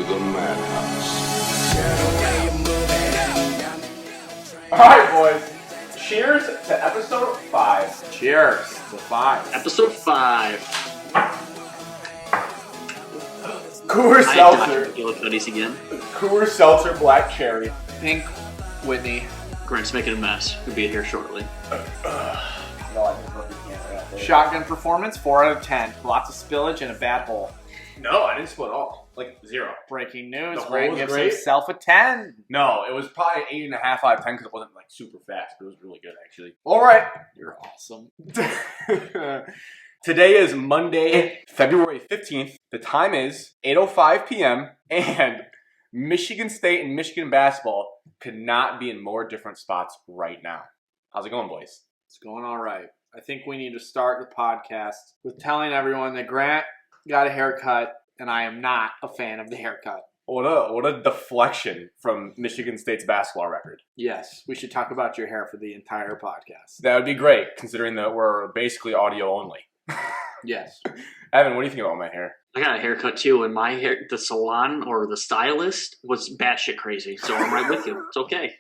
the madhouse. All right, boys. Cheers to episode 5. Cheers to 5. Episode 5. Coors Seltzer. Tequila Hoodies again. Coors Seltzer Black Cherry. Pink Whitney. Grant's making a mess. He'll be here shortly. Shotgun performance, 4 out of 10. Lots of spillage and a bad hole. No, I didn't spill at all. Like, 0. Breaking news. The hole Grant was gives great. himself a 10. No, it was probably 8.5 out of 10 because it wasn't like super fast, but it was really good actually. All right. You're awesome. Today is Monday, February 15th. The time is 8:05 p.m. and Michigan State and Michigan basketball could not be in more different spots right now. How's it going, boys? It's going all right. I think we need to start the podcast with telling everyone that Grant got a haircut, and I am not a fan of the haircut. What a deflection from Michigan State's basketball record. Yes, we should talk about your hair for the entire podcast. That would be great, considering that we're basically audio only. Yes. Evan, what do you think about my hair? I got a haircut too, and my hair, the salon or the stylist was batshit crazy. So I'm right with you. It's okay.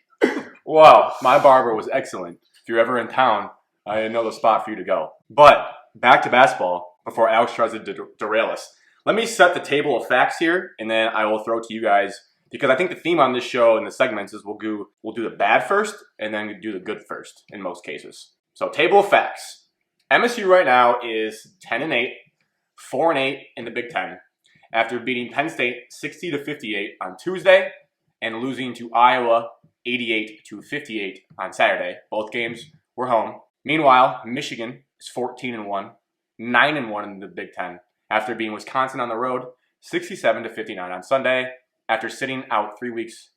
Wow, my barber was excellent. If you're ever in town, I know the spot for you to go. But back to basketball before Alex tries to derail us. Let me set the table of facts here, and then I will throw to you guys, because I think the theme on this show and the segments is we'll do the bad first and then do the good first in most cases. So table of facts. MSU right now is 10-8, 4-8 in the Big Ten after beating Penn State 60-58 on Tuesday and losing to Iowa 88-58 on Saturday. Both games were home. Meanwhile, Michigan is 14-1, 9-1 in the Big Ten after beating Wisconsin on the road 67-59 on Sunday after sitting out 3 weeks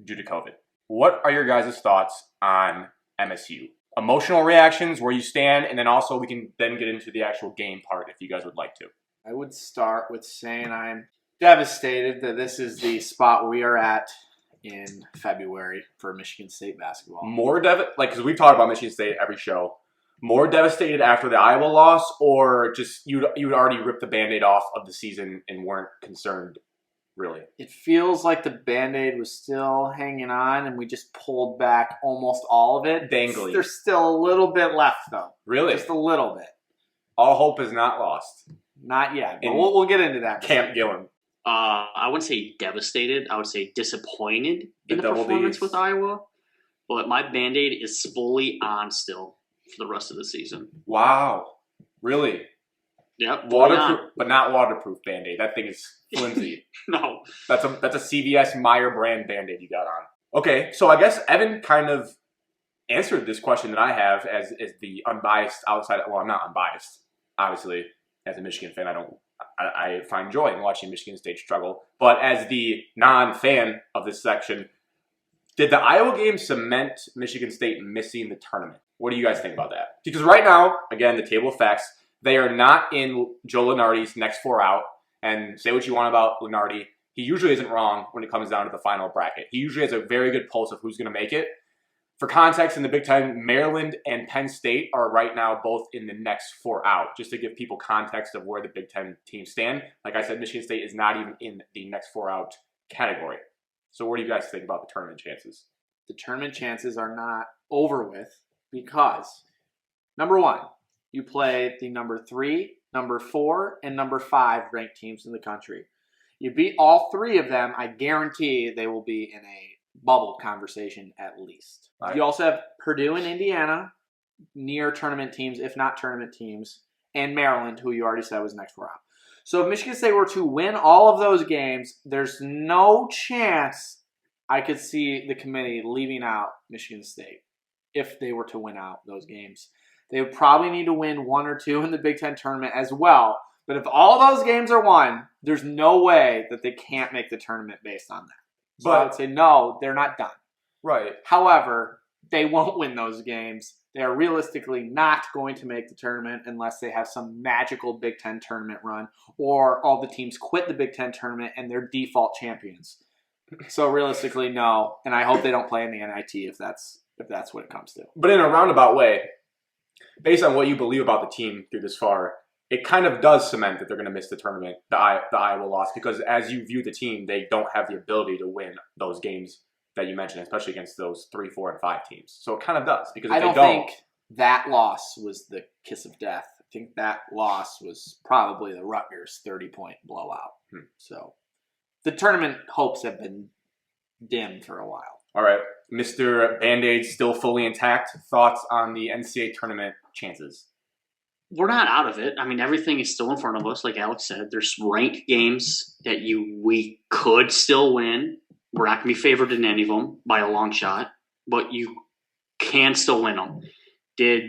due to COVID. What are your guys' thoughts on MSU? Emotional reactions, where you stand, and then also we can then get into the actual game part if you guys would like to. I would start with saying I'm devastated that this is the spot we are at in February for Michigan State basketball. More because we've talked about Michigan State every show. More devastated after the Iowa loss, or just you'd already ripped the Band-Aid off of the season and weren't concerned, really? It feels like the Band-Aid was still hanging on, and we just pulled back almost all of it. Dangly. There's still a little bit left, though. Really? Just a little bit. All hope is not lost. Not yet, but we'll get into that. Camp Gillen. I wouldn't say devastated. I would say disappointed in the double performance Ds. with Iowa. But my Band-Aid is fully on still for the rest of the season. Wow. Really? Yep. fully on. Waterproof, but not waterproof Band-Aid. That thing is flimsy. No. That's a CVS Meyer brand Band-Aid you got on. Okay, so I guess Evan kind of answered this question that I have as the unbiased outside. Well, I'm not unbiased, obviously. As a Michigan fan, I find joy in watching Michigan State struggle. But as the non-fan of this section, did the Iowa game cement Michigan State missing the tournament? What do you guys think about that? Because right now, again, the table of facts, they are not in Joe Lunardi's next 4 out. And say what you want about Lunardi, he usually isn't wrong when it comes down to the final bracket. He usually has a very good pulse of who's going to make it. For context, in the Big Ten, Maryland and Penn State are right now both in the next 4 out, just to give people context of where the Big Ten teams stand. Like I said, Michigan State is not even in the next 4 out category. So what do you guys think about the tournament chances? The tournament chances are not over with because, number 1, you play the number 3, number 4, and number 5 ranked teams in the country. You beat all 3 of them, I guarantee they will be in a bubble conversation at least. Right. You also have Purdue and Indiana, near tournament teams, if not tournament teams, and Maryland, who you already said was next 4 out. So if Michigan State were to win all of those games, there's no chance I could see the committee leaving out Michigan State if they were to win out those games. They would probably need to win 1 or 2 in the Big Ten tournament as well. But if all those games are won, there's no way that they can't make the tournament based on that. So I would say, no, they're not done. Right. However, they won't win those games. They are realistically not going to make the tournament unless they have some magical Big Ten tournament run or all the teams quit the Big Ten tournament and they're default champions. So realistically, no. And I hope they don't play in the NIT if that's what it comes to. But in a roundabout way, based on what you believe about the team through this far, it kind of does cement that they're going to miss the tournament, the Iowa loss, because as you view the team, they don't have the ability to win those games that you mentioned, especially against those 3, 4, and 5 teams. So it kind of does, because if I they don't don't, think that loss was the kiss of death. I think that loss was probably the Rutgers 30-point blowout. So the tournament hopes have been dim for a while. all right, Mr. Band-Aid still fully intact. Thoughts on the NCAA tournament chances? We're not out of it. I mean, everything is still in front of us. Like Alex said, there's ranked games that we could still win. We're not going to be favored in any of them by a long shot, but you can still win them. Did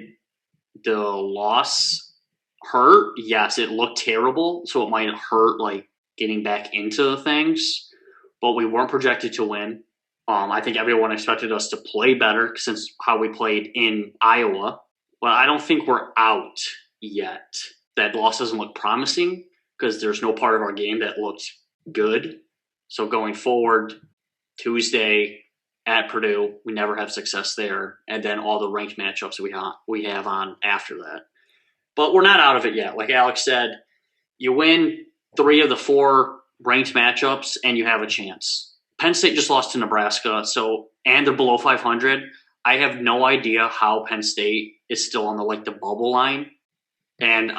the loss hurt? Yes, it looked terrible, so it might hurt like getting back into the things, but we weren't projected to win. I think everyone expected us to play better since how we played in Iowa, but I don't think we're out yet. That loss doesn't look promising because there's no part of our game that looked good. So going forward, Tuesday at Purdue, we never have success there, and then all the ranked matchups we have on after that. But we're not out of it yet. Like Alex said, you win 3 of the 4 ranked matchups, and you have a chance. Penn State just lost to Nebraska, and they're below 500. I have no idea how Penn State is still on the bubble line. And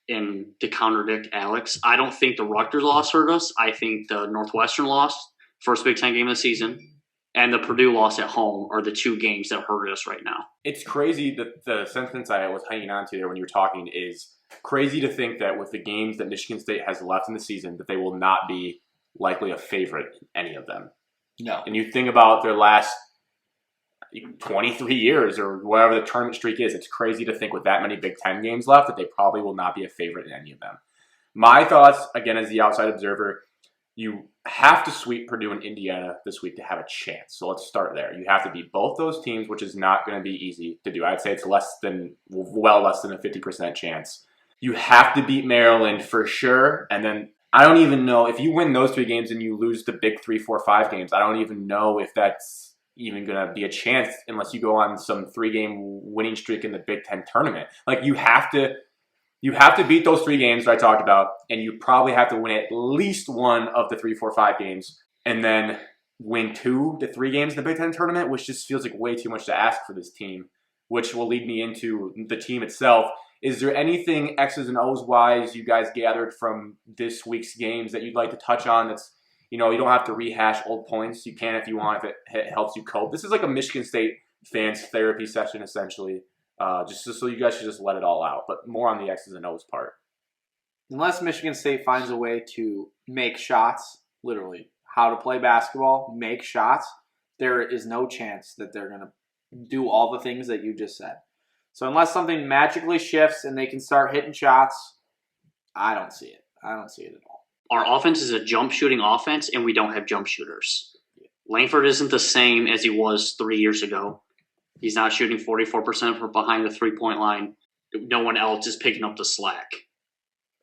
in to contradict Alex, I don't think the Rutgers loss hurt us. I think the Northwestern loss, first Big Ten game of the season, and the Purdue loss at home are the 2 games that hurt us right now. It's crazy that the sentence I was hanging on to there when you were talking is crazy to think that with the games that Michigan State has left in the season, that they will not be likely a favorite in any of them. No. And you think about their last 23 years or whatever the tournament streak is, it's crazy to think with that many Big Ten games left that they probably will not be a favorite in any of them. My thoughts, again, as the outside observer, you have to sweep Purdue and Indiana this week to have a chance. So let's start there. You have to beat both those teams, which is not going to be easy to do. I'd say it's well less than a 50% chance. You have to beat Maryland for sure. And then I don't even know if you win those 3 games and you lose the big 3, 4, 5 games. I don't even know if that's even going to be a chance unless you go on some 3-game winning streak in the Big Ten tournament. Like you have to beat those 3 games that I talked about, and you probably have to win at least 1 of the 3, 4, 5 games, and then win 2 to 3 games in the Big Ten tournament, which just feels like way too much to ask for this team, which will lead me into the team itself. Is there anything X's and O's wise you guys gathered from this week's games that you'd like to touch on that's, you don't have to rehash old points. You can if you want, if it helps you cope. This is like a Michigan State fans therapy session, essentially. Just so you guys should just let it all out, but more on the X's and O's part. Unless Michigan State finds a way to make shots, literally how to play basketball, make shots, there is no chance that they're going to do all the things that you just said. So unless something magically shifts and they can start hitting shots, I don't see it. I don't see it at all. Our offense is a jump shooting offense, and we don't have jump shooters. Langford isn't the same as he was 3 years ago. He's not shooting 44% from behind the 3-point line. No one else is picking up the slack.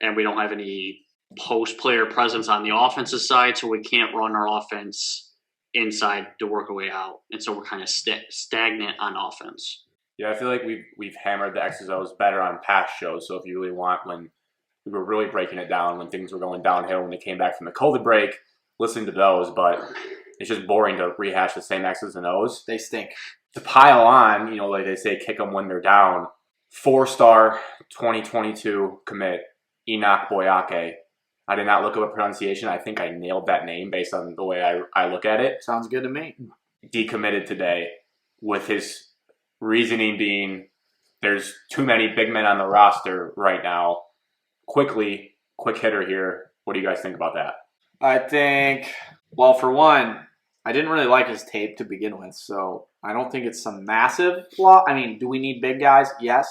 And we don't have any post-player presence on the offensive side, so we can't run our offense inside to work our way out. And so we're kind of stagnant on offense. Yeah, I feel like we've hammered the X's and O's better on past shows. So if you really want, when we were really breaking it down, when things were going downhill, when they came back from the COVID break, listen to those. But it's just boring to rehash the same X's and O's. They stink. To pile on, like they say, kick them when they're down. 4-star 2022 commit, Enoch Boyake. I did not look up a pronunciation. I think I nailed that name based on the way I look at it. Sounds good to me. Decommitted today with his reasoning being there's too many big men on the roster right now. Quick hitter here. What do you guys think about that? I think, well, for one, I didn't really like his tape to begin with, so I don't think it's some massive flaw. I mean, do we need big guys? Yes.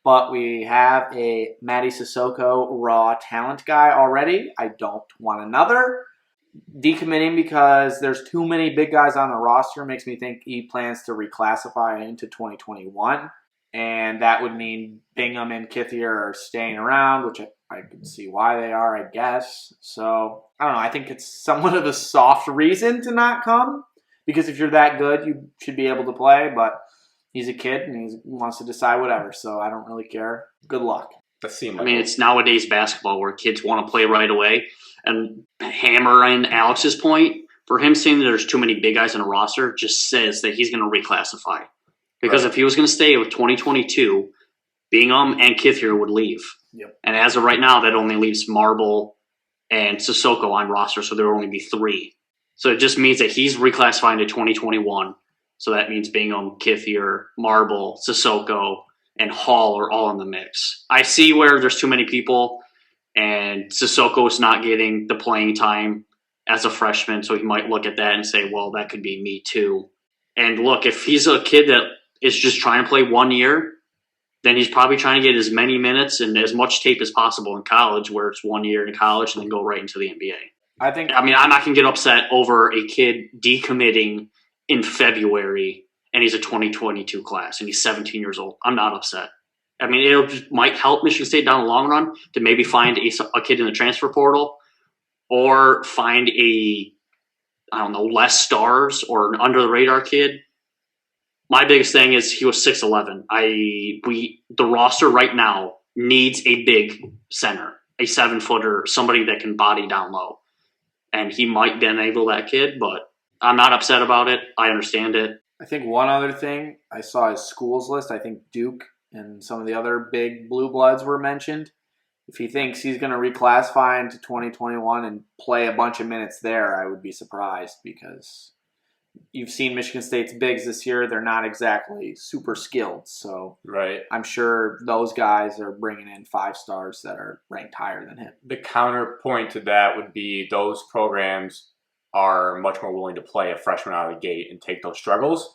But we have a Matty Sissoko raw talent guy already. I don't want another. Decommitting because there's too many big guys on the roster makes me think he plans to reclassify into 2021. And that would mean Bingham and Kithier are staying around, which I can see why they are, I guess. So, I don't know. I think it's somewhat of a soft reason to not come. Because if you're that good, you should be able to play. But he's a kid and he wants to decide whatever. So, I don't really care. Good luck. That seemed I like mean, it. it's nowadays basketball where kids want to play right away. And hammer in Alex's point, for him saying that there's too many big guys in a roster just says that he's going to reclassify. Because Right. if he was going to stay with 2022, Bingham and Kithier would leave. Yep. And as of right now, that only leaves Marble and Sissoko on roster, so there will only be 3. So it just means that he's reclassifying to 2021. So that means Bingham, Kithier, Marble, Sissoko, and Hall are all in the mix. I see where there's too many people, and Sissoko's not getting the playing time as a freshman, so he might look at that and say, well, that could be me too. And look, if he's a kid that is just trying to play 1 year, then he's probably trying to get as many minutes and as much tape as possible in college, where it's 1 year in college and then go right into the NBA. I think I mean, I'm not going to get upset over a kid decommitting in February and he's a 2022 class and he's 17 years old. I'm not upset. I mean, it might help Michigan State down the long run to maybe find a kid in the transfer portal or find less stars or an under the radar kid. My biggest thing is he was 6'11". The roster right now needs a big center, a 7-footer, somebody that can body down low. And he might then enable that kid, but I'm not upset about it. I understand it. I think one other thing, I saw his schools list. I think Duke and some of the other big blue bloods were mentioned. If he thinks he's going to reclassify into 2021 and play a bunch of minutes there, I would be surprised, because you've seen Michigan State's bigs this year. They're not exactly super skilled. So Right. I'm sure those guys are bringing in 5 stars that are ranked higher than him. The counterpoint to that would be those programs are much more willing to play a freshman out of the gate and take those struggles.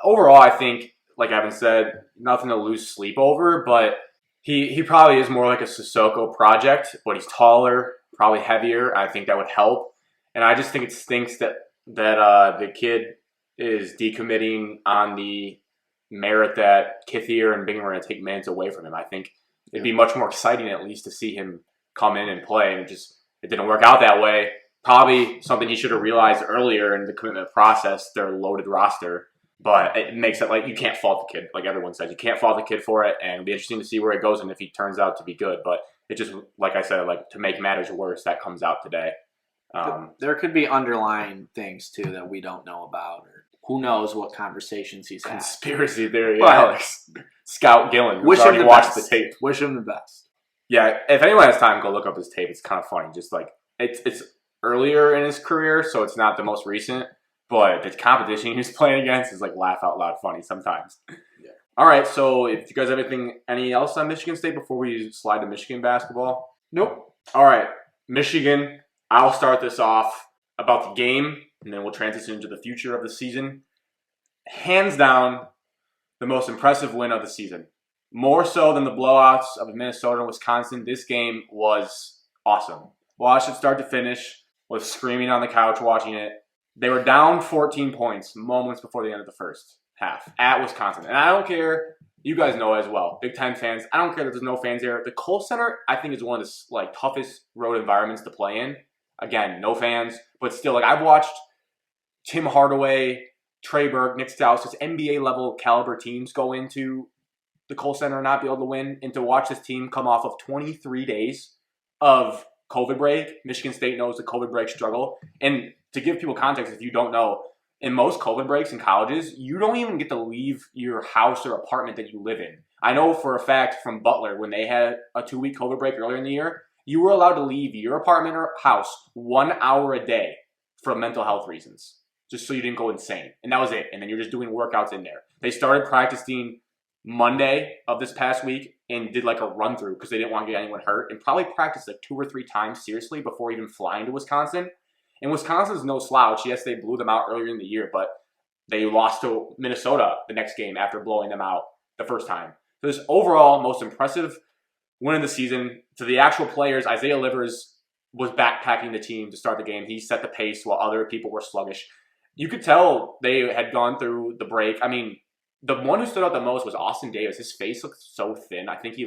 Overall, I think, like Evan said, nothing to lose sleep over, but he probably is more like a Sissoko project, but he's taller, probably heavier. I think that would help. And I just think it stinks that the kid is decommitting on the merit that Kithier and Bingham are going to take minutes away from him. I think it'd be much more exciting at least to see him come in and play, and it didn't work out that way. Probably something he should have realized earlier in the commitment process, their loaded roster. But it makes it like you can't fault the kid, like everyone says. You can't fault the kid for it, and it'll be interesting to see where it goes and if he turns out to be good. But it just, like I said, like to make matters worse, that comes out today. There could be underlying things, too, that we don't know about. Or who knows what conversations he's had. Conspiracy theory, But- Alex. Scout Gillen, who's Wish him already the watched best. the tape. Wish him the best. Yeah, if anyone has time, go look up his tape. It's kind of funny. Just like it's earlier in his career, so it's not the most recent. But the competition he was playing against is like laugh out loud funny sometimes. Yeah. All right, so if you guys have any else on Michigan State before we slide to Michigan basketball? Nope. All right, Michigan. I'll start this off about the game, and then we'll transition into the future of the season. Hands down, the most impressive win of the season. More so than the blowouts of Minnesota and Wisconsin, this game was awesome. Watched it start to finish, was screaming on the couch watching it. They were down 14 points moments before the end of the first half at Wisconsin. And I don't care, you guys know as well, Big Ten fans, I don't care that there's no fans there. The Kohl Center, I think, is one of the toughest road environments to play in. Again, no fans, but still, I've watched Tim Hardaway, Trey Burke, Nick Staus, just NBA-level caliber teams go into the Kohl Center and not be able to win, and to watch this team come off of 23 days of COVID break. Michigan State knows the COVID break struggle. And to give people context, if you don't know, in most COVID breaks in colleges, you don't even get to leave your house or apartment that you live in. I know for a fact from Butler, when they had a 2-week COVID break earlier in the year, you were allowed to leave your apartment or house 1 hour a day for mental health reasons, just so you didn't go insane. And that was it. And then you're just doing workouts in there. They started practicing Monday of this past week and did like a run through because they didn't want to get anyone hurt, and probably practiced like 2 or 3 times seriously before even flying to Wisconsin. And Wisconsin's no slouch. Yes, they blew them out earlier in the year, but they lost to Minnesota the next game after blowing them out the first time. So this overall most impressive win of the season. To the actual players, Isaiah Livers was backpacking the team to start the game. He set the pace while other people were sluggish. You could tell they had gone through the break. I mean, the one who stood out the most was Austin Davis. His face looked so thin. I think he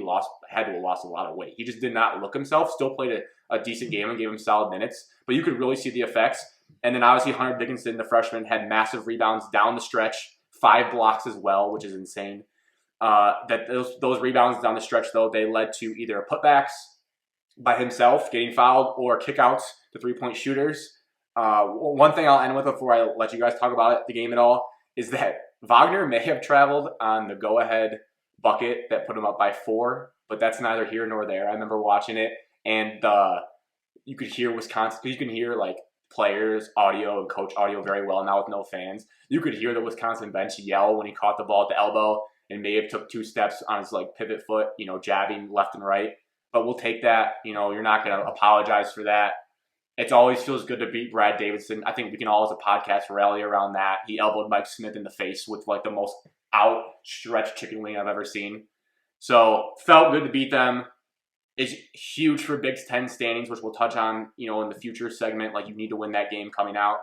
had to have lost a lot of weight. He just did not look himself. Still played a decent game and gave him solid minutes. But you could really see the effects. And then obviously Hunter Dickinson, the freshman, had massive rebounds down the stretch. 5 blocks as well, which is insane. That those rebounds down the stretch, though, they led to either putbacks by himself, getting fouled, or kickouts to three-point shooters. One thing I'll end with before I let you guys talk about the game at all is that Wagner may have traveled on the go-ahead bucket that put him up by 4, but that's neither here nor there. I remember watching it, and you could hear Wisconsin. You can hear like players' audio and coach audio very well now with no fans. You could hear the Wisconsin bench yell when he caught the ball at the elbow and may have took 2 steps on his like pivot foot, jabbing left and right. But we'll take that. You're not going to apologize for that. It always feels good to beat Brad Davidson. I think we can all, as a podcast, rally around that. He elbowed Mike Smith in the face with like the most outstretched chicken wing I've ever seen. So felt good to beat them. It's huge for Big Ten standings, which we'll touch on, in the future segment. Like, you need to win that game coming out.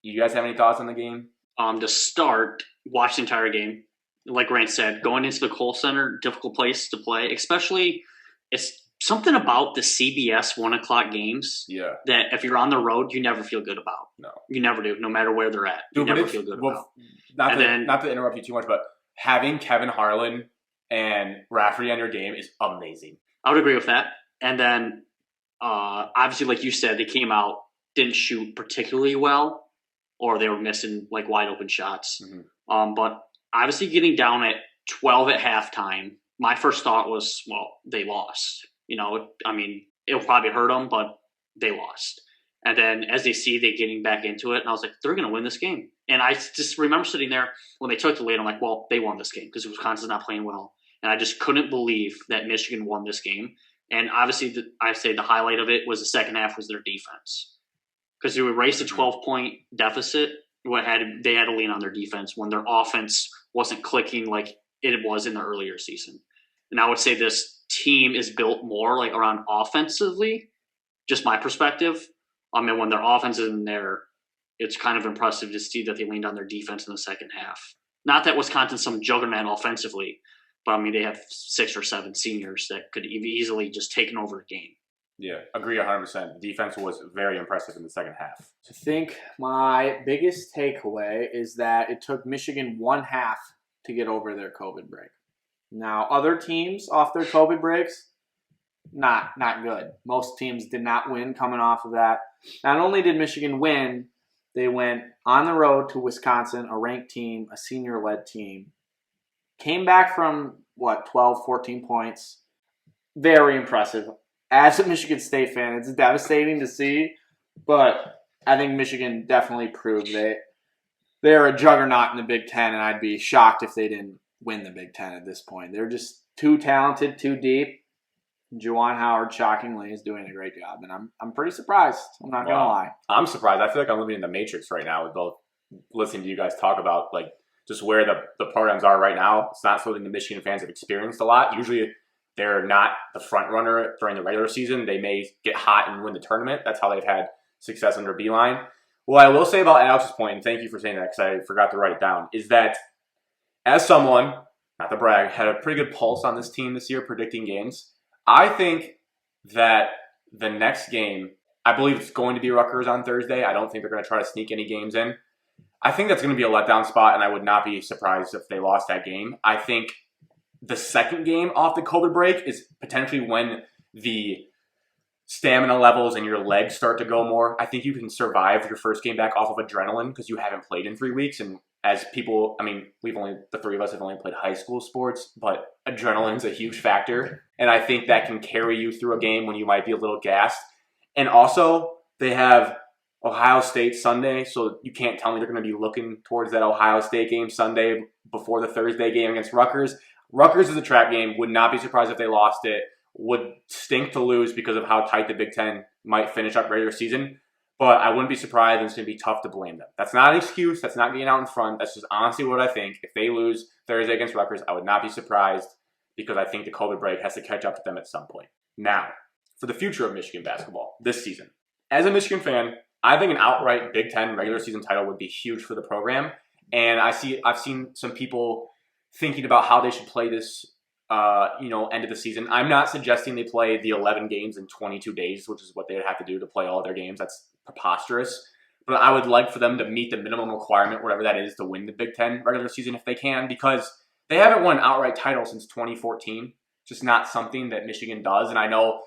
You guys have any thoughts on the game? To start, watch the entire game. Like Grant said, going into the Kohl Center, difficult place to play, especially it's something about the CBS 1 o'clock games that if you're on the road, you never feel good about. No. You never do, no matter where they're at. You never feel good about. Not to interrupt you too much, but having Kevin Harlan and Rafferty on your game is amazing. I would agree with that. And then, obviously, like you said, they came out, didn't shoot particularly well, or they were missing like wide open shots. Mm-hmm. But obviously, getting down at 12 at halftime, my first thought was, well, they lost. It'll probably hurt them, but they lost. And then as they see they getting back into it, and I was like, they're going to win this game. And I just remember sitting there when they took the lead. I'm like, well, they won this game because Wisconsin's not playing well. And I just couldn't believe that Michigan won this game. And obviously, I say the highlight of it was the second half was their defense. Because they erased a 12-point deficit. They had to lean on their defense when their offense wasn't clicking like it was in the earlier season. And I would say this team is built more like around offensively, just my perspective. When their offense is in there, it's kind of impressive to see that they leaned on their defense in the second half. Not that Wisconsin's some juggernaut offensively, but they have 6 or 7 seniors that could easily just taken over a game. Yeah, agree 100%. The defense was very impressive in the second half. I think my biggest takeaway is that it took Michigan 1 half to get over their COVID break. Now, other teams off their COVID breaks, not good. Most teams did not win coming off of that. Not only did Michigan win, they went on the road to Wisconsin, a ranked team, a senior-led team. Came back from, 12, 14 points. Very impressive. As a Michigan State fan, it's devastating to see, but I think Michigan definitely proved they're a juggernaut in the Big Ten, and I'd be shocked if they didn't win the Big Ten at this point. They're just too talented, too deep. Juwan Howard, shockingly, is doing a great job, and I'm pretty surprised. I'm not going to lie. I'm surprised. I feel like I'm living in the Matrix right now with both listening to you guys talk about just where the programs are right now. It's not something the Michigan fans have experienced a lot. Usually they're not the front runner during the regular season. They may get hot and win the tournament. That's how they've had success under Beeline. What I will say about Alex's point, and thank you for saying that because I forgot to write it down, is that as someone, not to brag, had a pretty good pulse on this team this year predicting games, I think that the next game, I believe it's going to be Rutgers on Thursday. I don't think they're going to try to sneak any games in. I think that's going to be a letdown spot, and I would not be surprised if they lost that game. I think the second game off the COVID break is potentially when the stamina levels and your legs start to go more. I think you can survive your first game back off of adrenaline because you haven't played in 3 weeks. And as people, the 3 of us have only played high school sports, but adrenaline's a huge factor. And I think that can carry you through a game when you might be a little gassed. And also, they have Ohio State Sunday, so you can't tell me they're going to be looking towards that Ohio State game Sunday before the Thursday game against Rutgers. Rutgers is a trap game. Would not be surprised if they lost it. Would stink to lose because of how tight the Big Ten might finish up regular season. But I wouldn't be surprised, and it's going to be tough to blame them. That's not an excuse. That's not getting out in front. That's just honestly what I think. If they lose Thursday against Rutgers, I would not be surprised because I think the COVID break has to catch up to them at some point. Now, for the future of Michigan basketball this season. As a Michigan fan, I think an outright Big Ten regular season title would be huge for the program. And I've seen some people thinking about how they should play this end of the season. I'm not suggesting they play the 11 games in 22 days, which is what they would have to do to play all their games. That's preposterous. But I would like for them to meet the minimum requirement, whatever that is, to win the Big Ten regular season if they can, because they haven't won an outright title since 2014. Just not something that Michigan does. And I know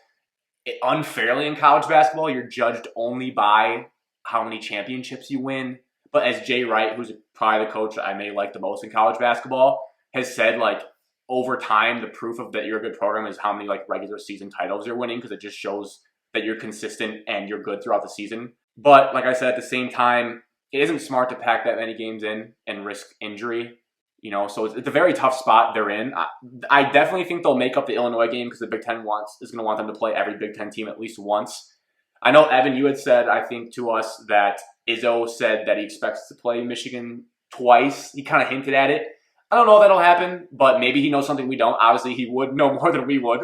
unfairly in college basketball, you're judged only by how many championships you win. But as Jay Wright, who's probably the coach I may like the most in college basketball, has said, like, over time, the proof of that you're a good program is how many like regular season titles you're winning, because it just shows that you're consistent and you're good throughout the season. But like I said, at the same time, it isn't smart to pack that many games in and risk injury. So it's a very tough spot they're in. I definitely think they'll make up the Illinois game because the Big Ten is going to want them to play every Big Ten team at least once. I know, Evan, you had said, I think, to us that Izzo said that he expects to play Michigan twice. He kind of hinted at it. I don't know if that'll happen, but maybe he knows something we don't. Obviously, he would know more than we would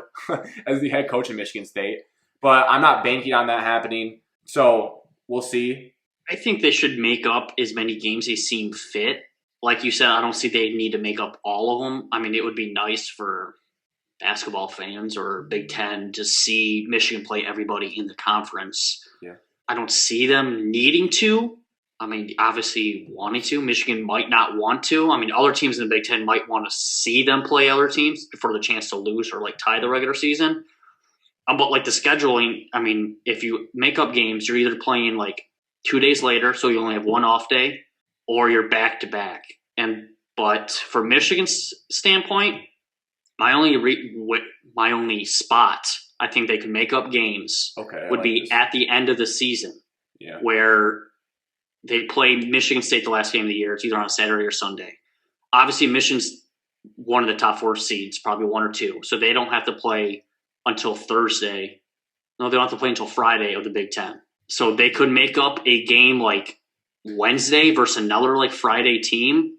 as the head coach of Michigan State. But I'm not banking on that happening. So we'll see. I think they should make up as many games they seem fit. Like you said, I don't see they need to make up all of them. I mean, it would be nice for basketball fans or Big Ten to see Michigan play everybody in the conference. Yeah. I don't see them needing to. I mean, obviously wanting to. Michigan might not want to. I mean, other teams in the Big Ten might want to see them play other teams for the chance to lose or like tie the regular season. But like the scheduling, I mean, if you make up games, you're either playing like 2 days later, so you only have one off day, or you're back to back. But for Michigan's standpoint, my only spot I think they could make up games would be at the end of the season, where they play Michigan State the last game of the year. It's either on a Saturday or Sunday. Obviously, Michigan's one of the top 4 seeds, probably 1 or 2, so they don't have to play until Thursday. No, they don't have to play until Friday of the Big Ten. So they could make up a game like Wednesday versus another like Friday team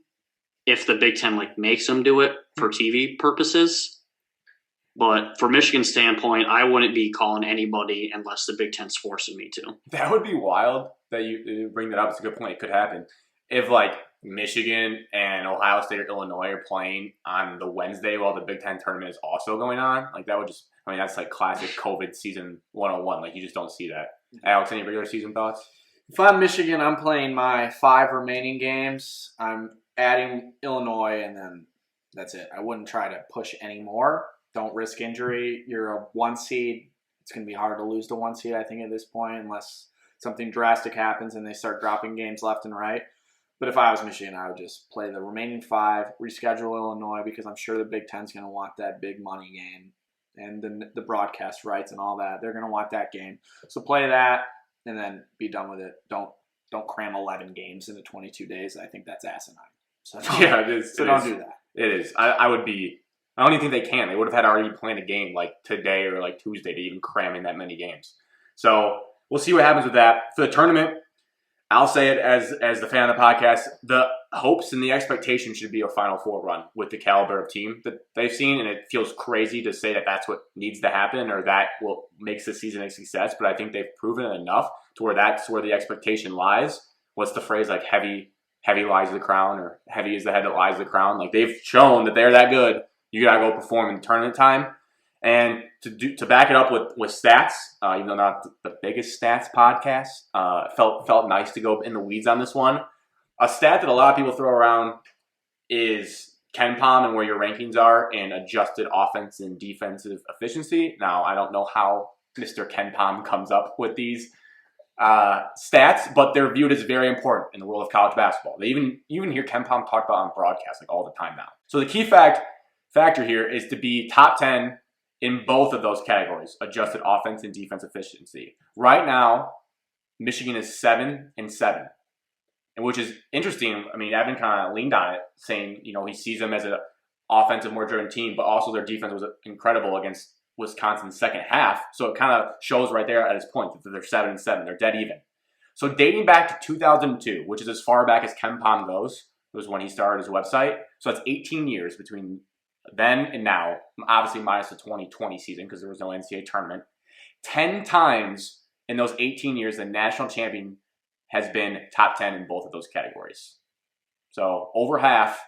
if the Big Ten like makes them do it for TV purposes. But for Michigan's standpoint, I wouldn't be calling anybody unless the Big Ten's forcing me to. That would be wild that you bring that up. It's a good point. It could happen. If like Michigan and Ohio State or Illinois are playing on the Wednesday while the Big Ten tournament is also going on, like that would just, I mean, that's like classic COVID season 101. Like you just don't see that. Alex, any regular season thoughts? If I'm Michigan, I'm playing my 5 remaining games. I'm adding Illinois, and then that's it. I wouldn't try to push any more. Don't risk injury. You're a 1 seed. It's going to be hard to lose to 1 seed, I think, at this point, unless something drastic happens and they start dropping games left and right. But if I was Michigan, I would just play the remaining 5, reschedule Illinois, because I'm sure the Big Ten's going to want that big money game and the broadcast rights and all that. They're going to want that game. So play that and then be done with it. Don't cram 11 games into 22 days. I think that's asinine. So it is. Don't do that. It is. I don't even think they can. They would have had already planned a game like today or like Tuesday to even cram in that many games. So we'll see what happens with that. For the tournament, I'll say it as the fan of the podcast, the hopes and the expectation should be a Final Four run with the caliber of team that they've seen, and it feels crazy to say that that's what needs to happen or that will makes the season a success, but I think they've proven it enough to where that's where the expectation lies. What's the phrase, like heavy lies the crown, or heavy is the head that lies the crown? Like they've shown that they're that good. You gotta go perform in tournament time. And to back it up with stats, even though not the biggest stats podcast, felt nice to go in the weeds on this one. A stat that a lot of people throw around is KenPom and where your rankings are in adjusted offense and defensive efficiency. Now, I don't know how Mr. KenPom comes up with these stats, but they're viewed as very important in the world of college basketball. They even hear KenPom talked about on broadcast like all the time now. So the key factor here is to be top 10 in both of those categories, adjusted offense and defense efficiency. Right now, Michigan is 7-7, and which is interesting. I mean, Evan kind of leaned on it, saying, he sees them as an offensive, more driven team, but also their defense was incredible against Wisconsin's second half. So it kind of shows right there at his point that they're 7-7. They're dead even. So dating back to 2002, which is as far back as KenPom goes, was when he started his website. So that's 18 years between then and now, obviously minus the 2020 season because there was no NCAA tournament. 10 times in those 18 years, the national champion has been top 10 in both of those categories. So over half,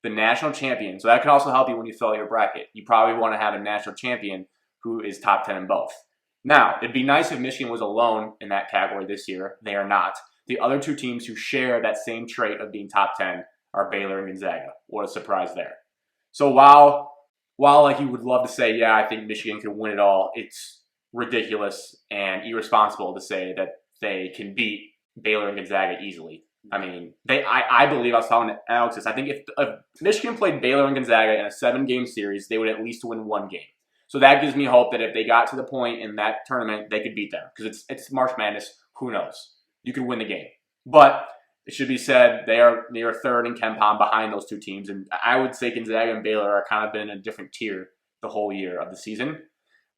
the national champion. So that can also help you when you fill out your bracket. You probably want to have a national champion who is top 10 in both. Now, it'd be nice if Michigan was alone in that category this year. They are not. The other 2 teams who share that same trait of being top 10 are Baylor and Gonzaga. What a surprise there. So while like you would love to say, yeah, I think Michigan can win it all, it's ridiculous and irresponsible to say that they can beat Baylor and Gonzaga easily. I mean, I believe I was telling Alex this. I think if Michigan played Baylor and Gonzaga in a 7-game series, they would at least win 1 game. So that gives me hope that if they got to the point in that tournament, they could beat them. Because it's March Madness. Who knows? You could win the game. But it should be said, they are third in KenPom behind those 2 teams. And I would say Gonzaga and Baylor are kind of been in a different tier the whole year of the season.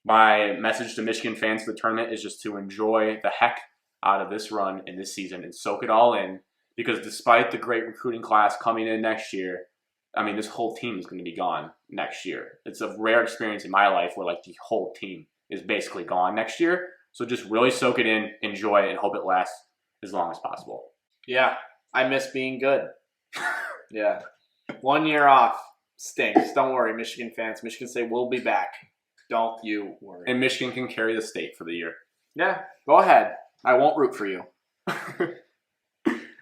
My message to Michigan fans for the tournament is just to enjoy the heck out of this run in this season and soak it all in. Because despite the great recruiting class coming in next year, I mean, this whole team is going to be gone next year. It's a rare experience in my life where, like, the whole team is basically gone next year. So just really soak it in, enjoy it, and hope it lasts as long as possible. Yeah, I miss being good. Yeah. 1 year off stinks. Don't worry, Michigan fans. Michigan State will be back. Don't you worry. And Michigan can carry the state for the year. Yeah, go ahead. I won't root for you.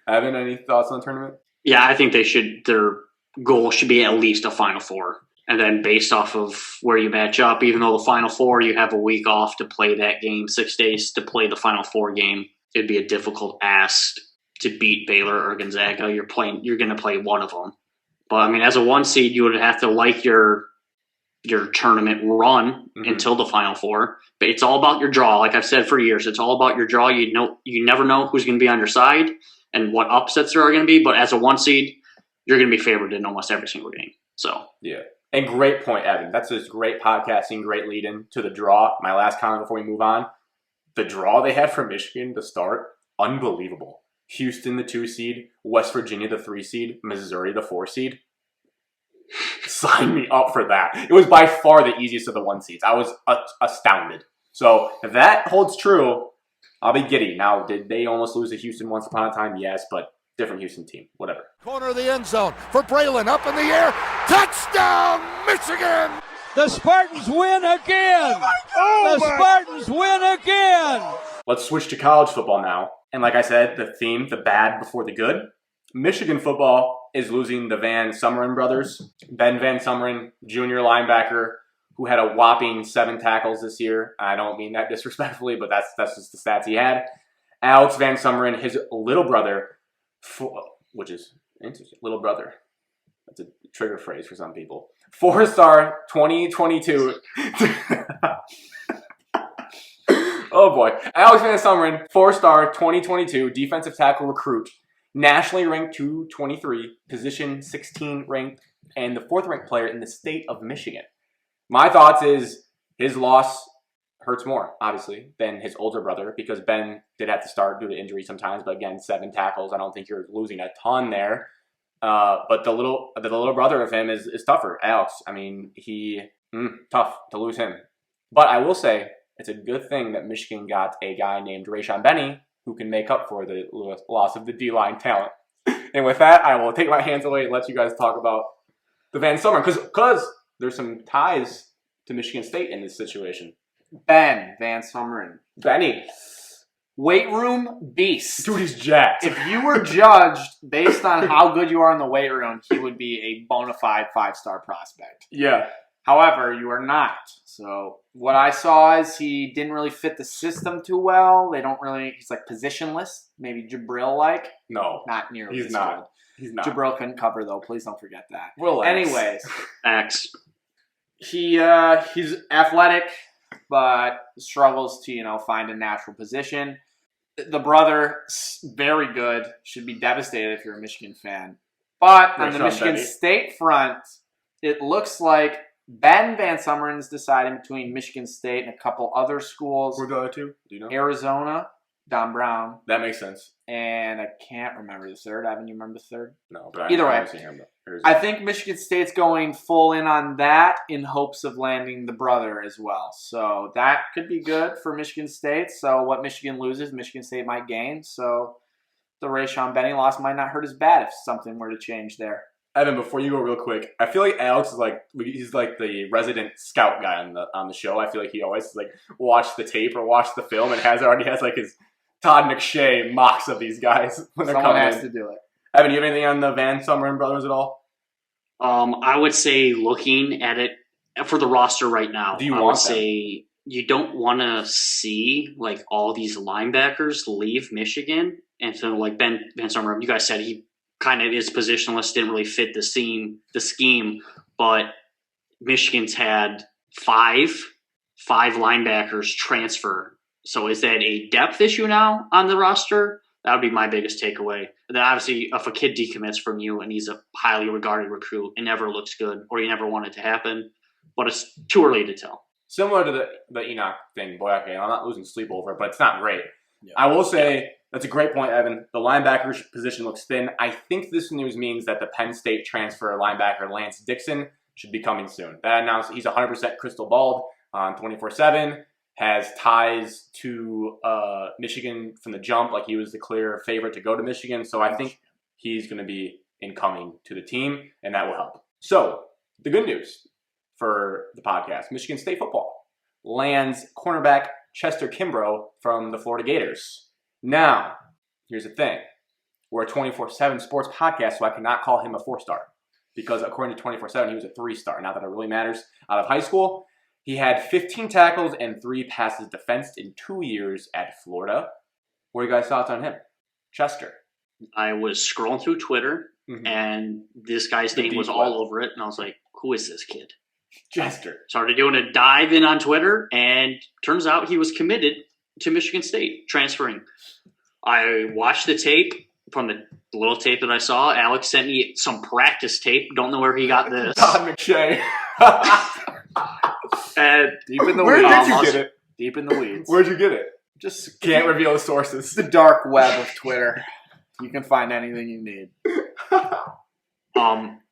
Evan, any thoughts on the tournament? Yeah, I think they should. Their goal should be at least a Final Four. And then based off of where you match up, even though the Final Four, you have a week off to play that game, 6 days to play the Final Four game. It'd be a difficult ask to beat Baylor or Gonzaga. You're going to play one of them. But, I mean, as a 1 seed, you would have to like your tournament run until the Final Four. But it's all about your draw. Like I've said for years, it's all about your draw. You never know who's going to be on your side and what upsets there are going to be. But as a 1 seed, you're going to be favored in almost every single game. So yeah. And great point, Evan. That's just great podcasting, great lead-in to the draw. My last comment before we move on. The draw they had for Michigan to start, unbelievable. Houston, the 2 seed. West Virginia, the 3 seed. Missouri, the 4 seed. Sign me up for that. It was by far the easiest of the 1 seeds. I was astounded. So if that holds true, I'll be giddy. Now, did they almost lose to Houston once upon a time? Yes, but different Houston team. Whatever. Corner of the end zone for Braylon. Up in the air. Touchdown, Michigan! The Spartans win again! The Spartans win again! Let's switch to college football now. And like I said, the theme, the bad before the good. Michigan football is losing the Van Sumeren brothers. Ben Van Sumeren, junior linebacker, who had a whopping 7 tackles this year. I don't mean that disrespectfully, but that's just the stats he had. Alex Van Sumeren, his little brother, which is interesting, little brother. That's a trigger phrase for some people. 4-star 2022. Oh boy. Alex Van Sumeren, 4-star 2022 defensive tackle recruit. Nationally ranked 223, position 16 ranked, and the 4th ranked player in the state of Michigan. My thoughts is his loss hurts more, obviously, than his older brother, because Ben did have to start due to injury sometimes, but again, 7 tackles. I don't think you're losing a ton there. But the little brother of him is tougher, Alex. I mean, tough to lose him. But I will say, it's a good thing that Michigan got a guy named Rayshawn Benny, who can make up for the loss of the D-line talent. And with that, I will take my hands away and let you guys talk about the Van Sumeren, because there's some ties to Michigan State in this situation. Ben Van Sumeren. Benny. Weight room beast. Dude, he's jacked. If you were judged based on how good you are in the weight room, he would be a bona fide 5-star prospect. Yeah. However, you are not. So what I saw is he didn't really fit the system too well. He's like positionless, maybe Jabril-like. No. Not nearly. He's not. He's not. Jabril couldn't cover, though. Please don't forget that. Relax. Anyways. X. He's athletic, but struggles to, find a natural position. The brother, very good. Should be devastated if you're a Michigan fan. But on the Michigan State front, it looks like Ben Van Sumeren's deciding between Michigan State and a couple other schools. Who are the other 2? Do you know? Arizona, Don Brown. That makes sense. And I can't remember the third. Evan, you remember the third? No, but either way, I think Michigan State's going full in on that in hopes of landing the brother as well. So that could be good for Michigan State. So what Michigan loses, Michigan State might gain. So the Rayshawn Benny loss might not hurt as bad if something were to change there. Evan, before you go real quick, I feel like Alex is he's like the resident scout guy on the show. I feel like he always watched the tape or watched the film and already has his Todd McShay mocks of these guys when they're Someone coming has in. to do it. Evan, do you have anything on the Van Sumeren brothers at all? I would say looking at it for the roster right now, Do you I want would say you don't want to see like all these linebackers leave Michigan. And so like Ben Summer, you guys said he kind of is positionless, didn't really fit the scheme, but Michigan's had five linebackers transfer. So is that a depth issue now on the roster? That would be my biggest takeaway. And then obviously, if a kid decommits from you and he's a highly regarded recruit, it never looks good, or you never want it to happen. But it's too early to tell. Similar to the Enoch thing, boy, okay, I'm not losing sleep over it, but it's not great. Yeah. I will say that's a great point, Evan. The linebacker position looks thin. I think this news means that the Penn State transfer linebacker Lance Dixon should be coming soon. That announced he's 100% crystal balled on 24/7. Has ties to Michigan from the jump, like he was the clear favorite to go to Michigan. So I think he's going to be incoming to the team, and that will help. So the good news for the podcast, Michigan State football lands cornerback Chester Kimbrough from the Florida Gators. Now, here's the thing. We're a 24/7 sports podcast, so I cannot call him a 4-star because according to 24/7, he was a 3-star. Not that it really matters. Out of high school, he had 15 tackles and 3 passes defensed in 2 years at Florida. What are you guys' thoughts on him? Chester. I was scrolling through Twitter, and this guy's name was all over it, and I was like, who is this kid? Chester. Started doing a dive in on Twitter, and turns out he was committed to Michigan State, transferring. I watched the tape. From the little tape that I saw, Alex sent me some practice tape. Don't know where he got this. Don McShay. And Deep in the Where weeds. did you get it? Deep in the weeds. Where'd you get it? Just Can't reveal the sources. the dark web of Twitter. You can find anything you need.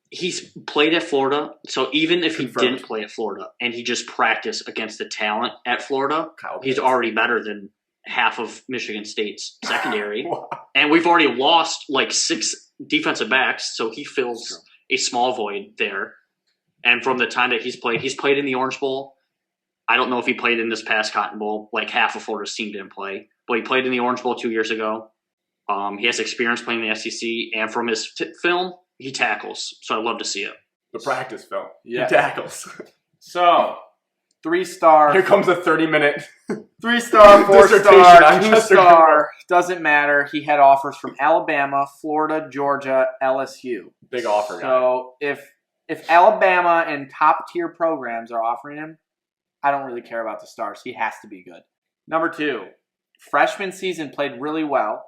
He's played at Florida, so even if he Confirmed. didn't play at Florida and he just practiced against the talent at Florida, Kyle he's Pitts. already better than half of Michigan State's secondary. Wow. And we've already lost like 6 defensive backs, so he fills a small void there. And from the time that he's played in the Orange Bowl. I don't know if he played in this past Cotton Bowl. Like half of Florida's team didn't play, but he played in the Orange Bowl 2 years ago. He has experience playing in the SEC, and from his film, he tackles. So I'd love to see it. The practice film. Yeah. He tackles. So, 3-star. Here comes a 30-minute 3-star, dissertation 4-star, on Chester 2-star. Doesn't matter. He had offers from Alabama, Florida, Georgia, LSU. Big offer guy. So if Alabama and top tier programs are offering him, I don't really care about the stars. He has to be good. Number 2, freshman season played really well.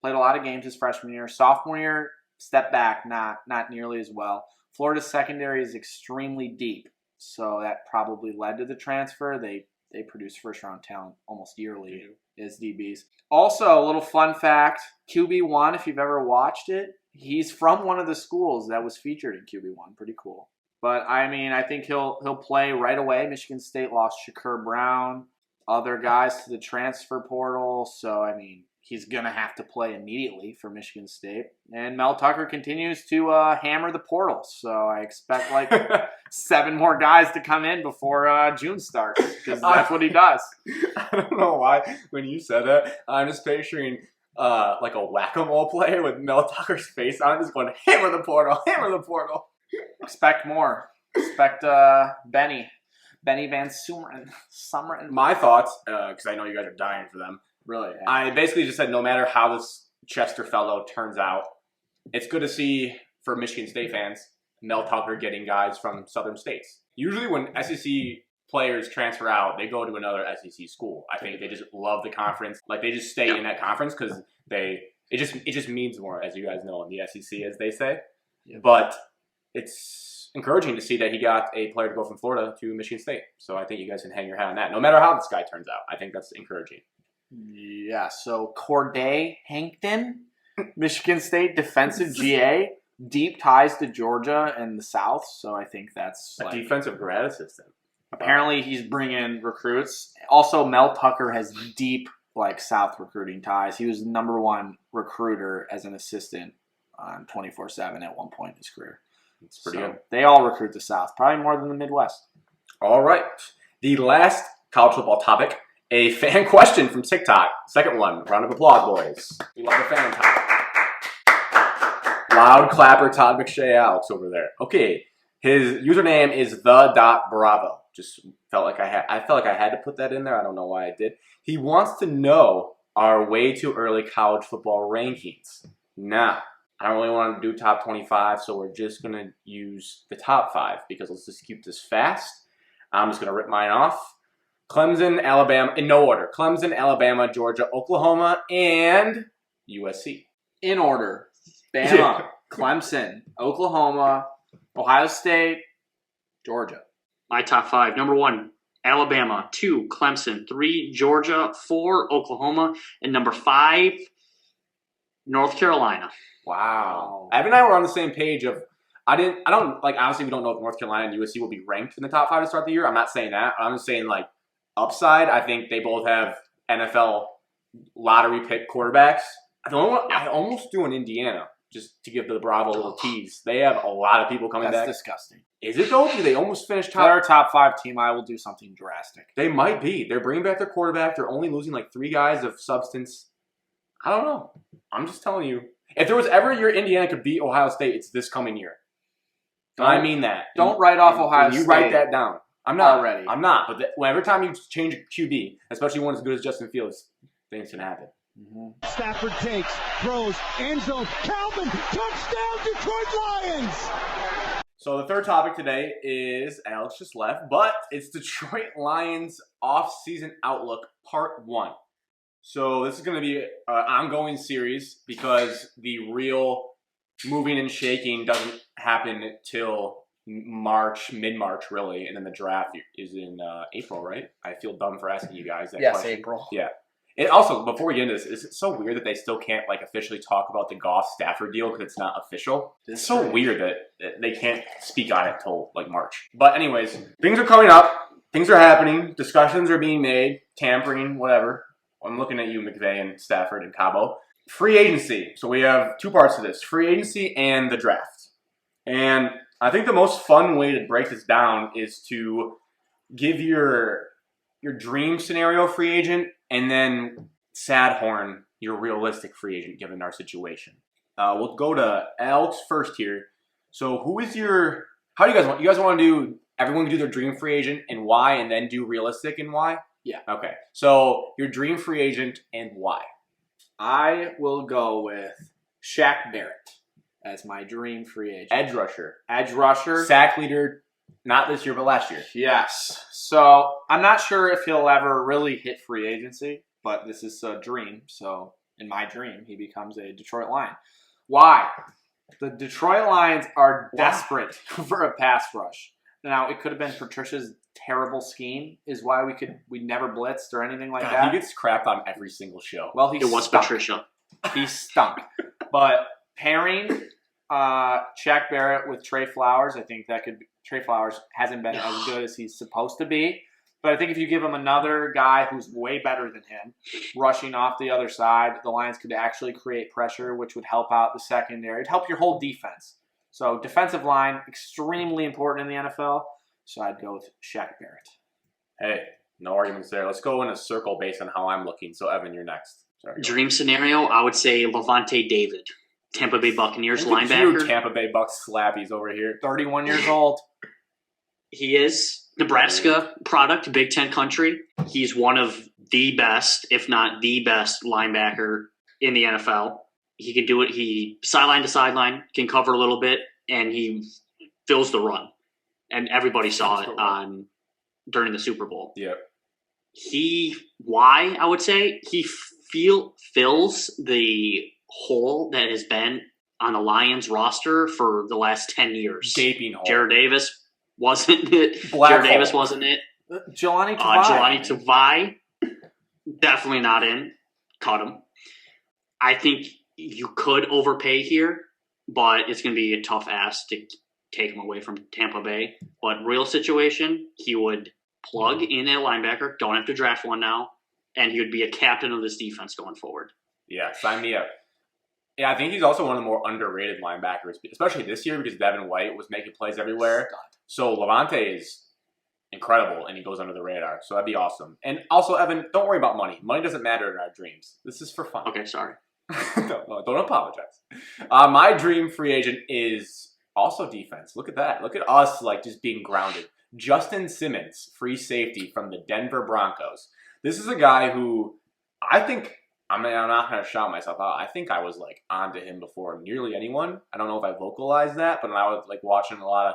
Played a lot of games his freshman year. Sophomore year, step back, not nearly as well. Florida's secondary is extremely deep, so that probably led to the transfer. They produce first-round talent almost yearly as DBs. Also, a little fun fact, QB1, if you've ever watched it, he's from one of the schools that was featured in QB1. Pretty cool. But, I mean, I think he'll play right away. Michigan State lost Shakur Brown, other guys to the transfer portal. So, I mean, he's going to have to play immediately for Michigan State. And Mel Tucker continues to hammer the portal. So I expect like 7 more guys to come in before June starts because that's what he does. I don't know why when you said that, I'm just picturing like a whack-a-mole player with Mel Tucker's face on it, just going, hammer the portal, hammer the portal. Expect more. Expect Benny Van Sumeren. My thoughts, because I know you guys are dying for them, Really? I basically just said no matter how this Chester fellow turns out, it's good to see for Michigan State fans, Mel Tucker getting guys from southern states. Usually when SEC players transfer out, they go to another SEC school. I think they just love the conference. Like they just stay in that conference because it just means more, as you guys know, in the SEC, as they say. Yeah. But it's encouraging to see that he got a player to go from Florida to Michigan State. So I think you guys can hang your hat on that. No matter how this guy turns out, I think that's encouraging. Yeah, so Corday Hankton, Michigan State defensive GA, deep ties to Georgia and the South, so I think that's A like, defensive grad assistant. apparently he's bringing recruits. Also, Mel Tucker has deep like South recruiting ties. He was the number 1 recruiter as an assistant on 24/7 at one point in his career. It's pretty So good. they all recruit the South, probably more than the Midwest. All right. The last college football topic, a fan question from TikTok. Second one. Round of applause, boys. We love the fan topic. Loud clapper Todd McShay Alex over there. Okay, his username is the.bravo. Just felt like I had to put that in there. I don't know why I did. He wants to know our way too early college football rankings. Now, I don't really want to do top 25, so we're just going to use the top 5 because let's just keep this fast. I'm just going to rip mine off. Clemson, Alabama, in no order. Clemson, Alabama, Georgia, Oklahoma, and USC. In order. Bama, Clemson, Oklahoma, Ohio State, Georgia. My top 5. Number 1, Alabama. 2, Clemson. 3, Georgia. 4, Oklahoma. And number 5, North Carolina. Wow. Evan and I were on the same page of, obviously we don't know if North Carolina and USC will be ranked in the top 5 to start the year. I'm not saying that. I'm just saying, like, upside, I think they both have NFL lottery pick quarterbacks. The only one I almost do in Indiana, just to give the Bravo a little tease. They have a lot of people coming back. That's disgusting. Is it though? Do they almost finish If they're a top? top 5 team, I will do something drastic. They might be. They're bringing back their quarterback. They're only losing like 3 guys of substance. I don't know. I'm just telling you. If there was ever a year Indiana could beat Ohio State, it's this coming year. I mean that. Don't write off Ohio You State. write that down. I'm not already. I'm not. But every time you change a QB, especially one as good as Justin Fields, things can happen. Stafford takes, throws, end zone. Calvin, touchdown, Detroit Lions! So the third topic today is, Alex just left, but it's Detroit Lions off-season outlook part 1. So this is going to be an ongoing series because the real moving and shaking doesn't happen till March, mid-March really, and then the draft is in April, right? I feel dumb for asking you guys that question. Yes, April. Yeah. And also, before we get into this, is it so weird that they still can't like officially talk about the Goff-Stafford deal because it's not official? It's so weird that they can't speak on it till like March. But anyways, things are coming up. Things are happening. Discussions are being made. Tampering, whatever. I'm looking at you, McVay and Stafford and Cabo. Free agency. So we have 2 parts to this. Free agency and the draft. And I think the most fun way to break this down is to give your dream scenario free agent and then Sadhorn, your realistic free agent given our situation. We'll go to Alex first here. So who is your, how do you guys want, to do, everyone can do their dream free agent and why, and then do realistic and why? Yeah. Okay. So your dream free agent and why? I will go with Shaq Barrett as my dream free agent. Edge rusher. Edge rusher. Sack leader, not this year, but last year. Yes. So I'm not sure if he'll ever really hit free agency, but this is a dream. So in my dream, he becomes a Detroit Lion. Why? The Detroit Lions are desperate for a pass rush. Now, it could have been Patricia's terrible scheme is why we never blitzed or anything like that. He gets crapped on every single show. Well, It was Patricia. He stunk. But pairing Shaq Barrett with Trey Flowers, I think that could be, Trey Flowers hasn't been as good as he's supposed to be. But I think if you give him another guy who's way better than him, rushing off the other side, the Lions could actually create pressure, which would help out the secondary. It'd help your whole defense. So defensive line, extremely important in the NFL. So I'd go with Shaq Barrett. Hey, no arguments there. Let's go in a circle based on how I'm looking. So, Evan, you're next. Sorry. Dream scenario, I would say Levante David, Tampa Bay Buccaneers Look at linebacker. you, Tampa Bay Bucks slappies over here. 31 years old. He is Nebraska product, Big Ten country. He's one of the best, if not the best, linebacker in the NFL. He can do it. He sideline to sideline, can cover a little bit, and he fills the run. And everybody saw it during the Super Bowl. Yeah. Why I would say he fills the hole that has been on the Lions roster for the last 10 years. Gaping hole. Jared Davis wasn't it. Black Jared hole. Davis wasn't it. Jelani Tavai. Jelani Tavai, definitely not in. Cut him. I think you could overpay here, but it's going to be a tough ask to take him away from Tampa Bay. But real situation, he would plug in a linebacker, don't have to draft one now, and he would be a captain of this defense going forward. Yeah, sign me up. Yeah, I think he's also one of the more underrated linebackers, especially this year because Devin White was making plays everywhere. So Levante is incredible, and he goes under the radar. So that'd be awesome. And also, Evan, don't worry about money. Money doesn't matter in our dreams. This is for fun. Okay, sorry. No, don't apologize. My dream free agent is also defense. Look at that. Look at us like just being grounded. Justin Simmons, free safety from the Denver Broncos. This is a guy who I think, I'm not going to shout myself out. I think I was like onto him before nearly anyone. I don't know if I vocalized that, but when I was like watching a lot of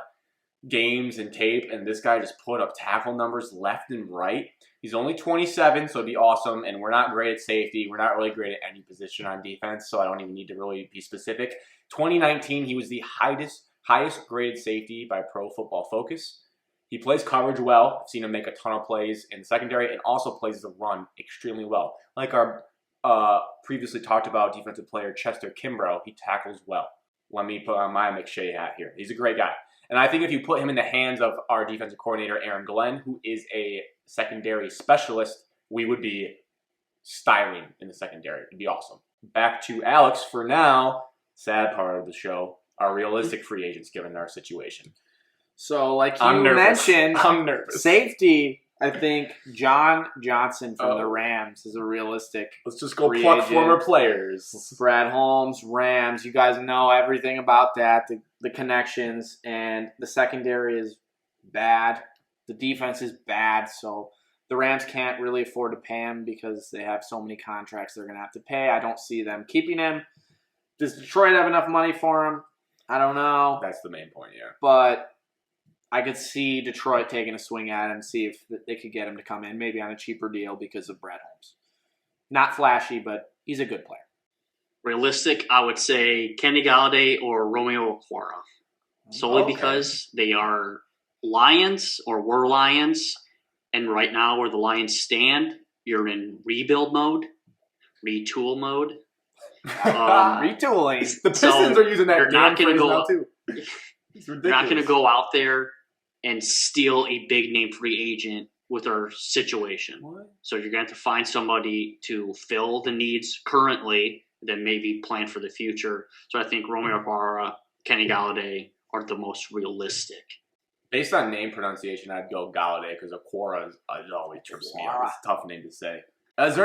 games and tape, and this guy just put up tackle numbers left and right. He's only 27, so it'd be awesome, and we're not great at safety. We're not really great at any position on defense, so I don't even need to really be specific. 2019, he was the highest graded safety by Pro Football Focus. He plays coverage well. I've seen him make a ton of plays in the secondary, and also plays the run extremely well. Like our previously talked about defensive player Chester Kimbrough, he tackles well. Let me put on my McShay hat here. He's a great guy. And I think if you put him in the hands of our defensive coordinator, Aaron Glenn, who is a secondary specialist, we would be styling in the secondary. It'd be awesome. Back to Alex for now. Sad part of the show. Our realistic free agents given our situation. So, like you mentioned, I'm nervous. Safety, I think John Johnson from the Rams is a realistic. Let's just go pluck former players. Brad Holmes, Rams. You guys know everything about that, the connections, and the secondary is bad. The defense is bad, so the Rams can't really afford to pay him because they have so many contracts they're going to have to pay. I don't see them keeping him. Does Detroit have enough money for him? I don't know. That's the main point, yeah. But I could see Detroit taking a swing at him, see if they could get him to come in, maybe on a cheaper deal because of Brad Holmes. Not flashy, but he's a good player. Realistic, I would say Kenny Galladay or Romeo Okwara. Solely because they are Lions or were Lions. And right now where the Lions stand, you're in rebuild mode, retool mode. Retooling. The Pistons are using that damn phrase now too. You're not going to go out there and steal a big name free agent with our situation. What? So you're going to have to find somebody to fill the needs currently, then maybe plan for the future. So I think Romeo Okwara, Kenny Galladay are the most realistic. Based on name pronunciation, I'd go Galladay because Okwara always trips me up. It's a tough name to say. Have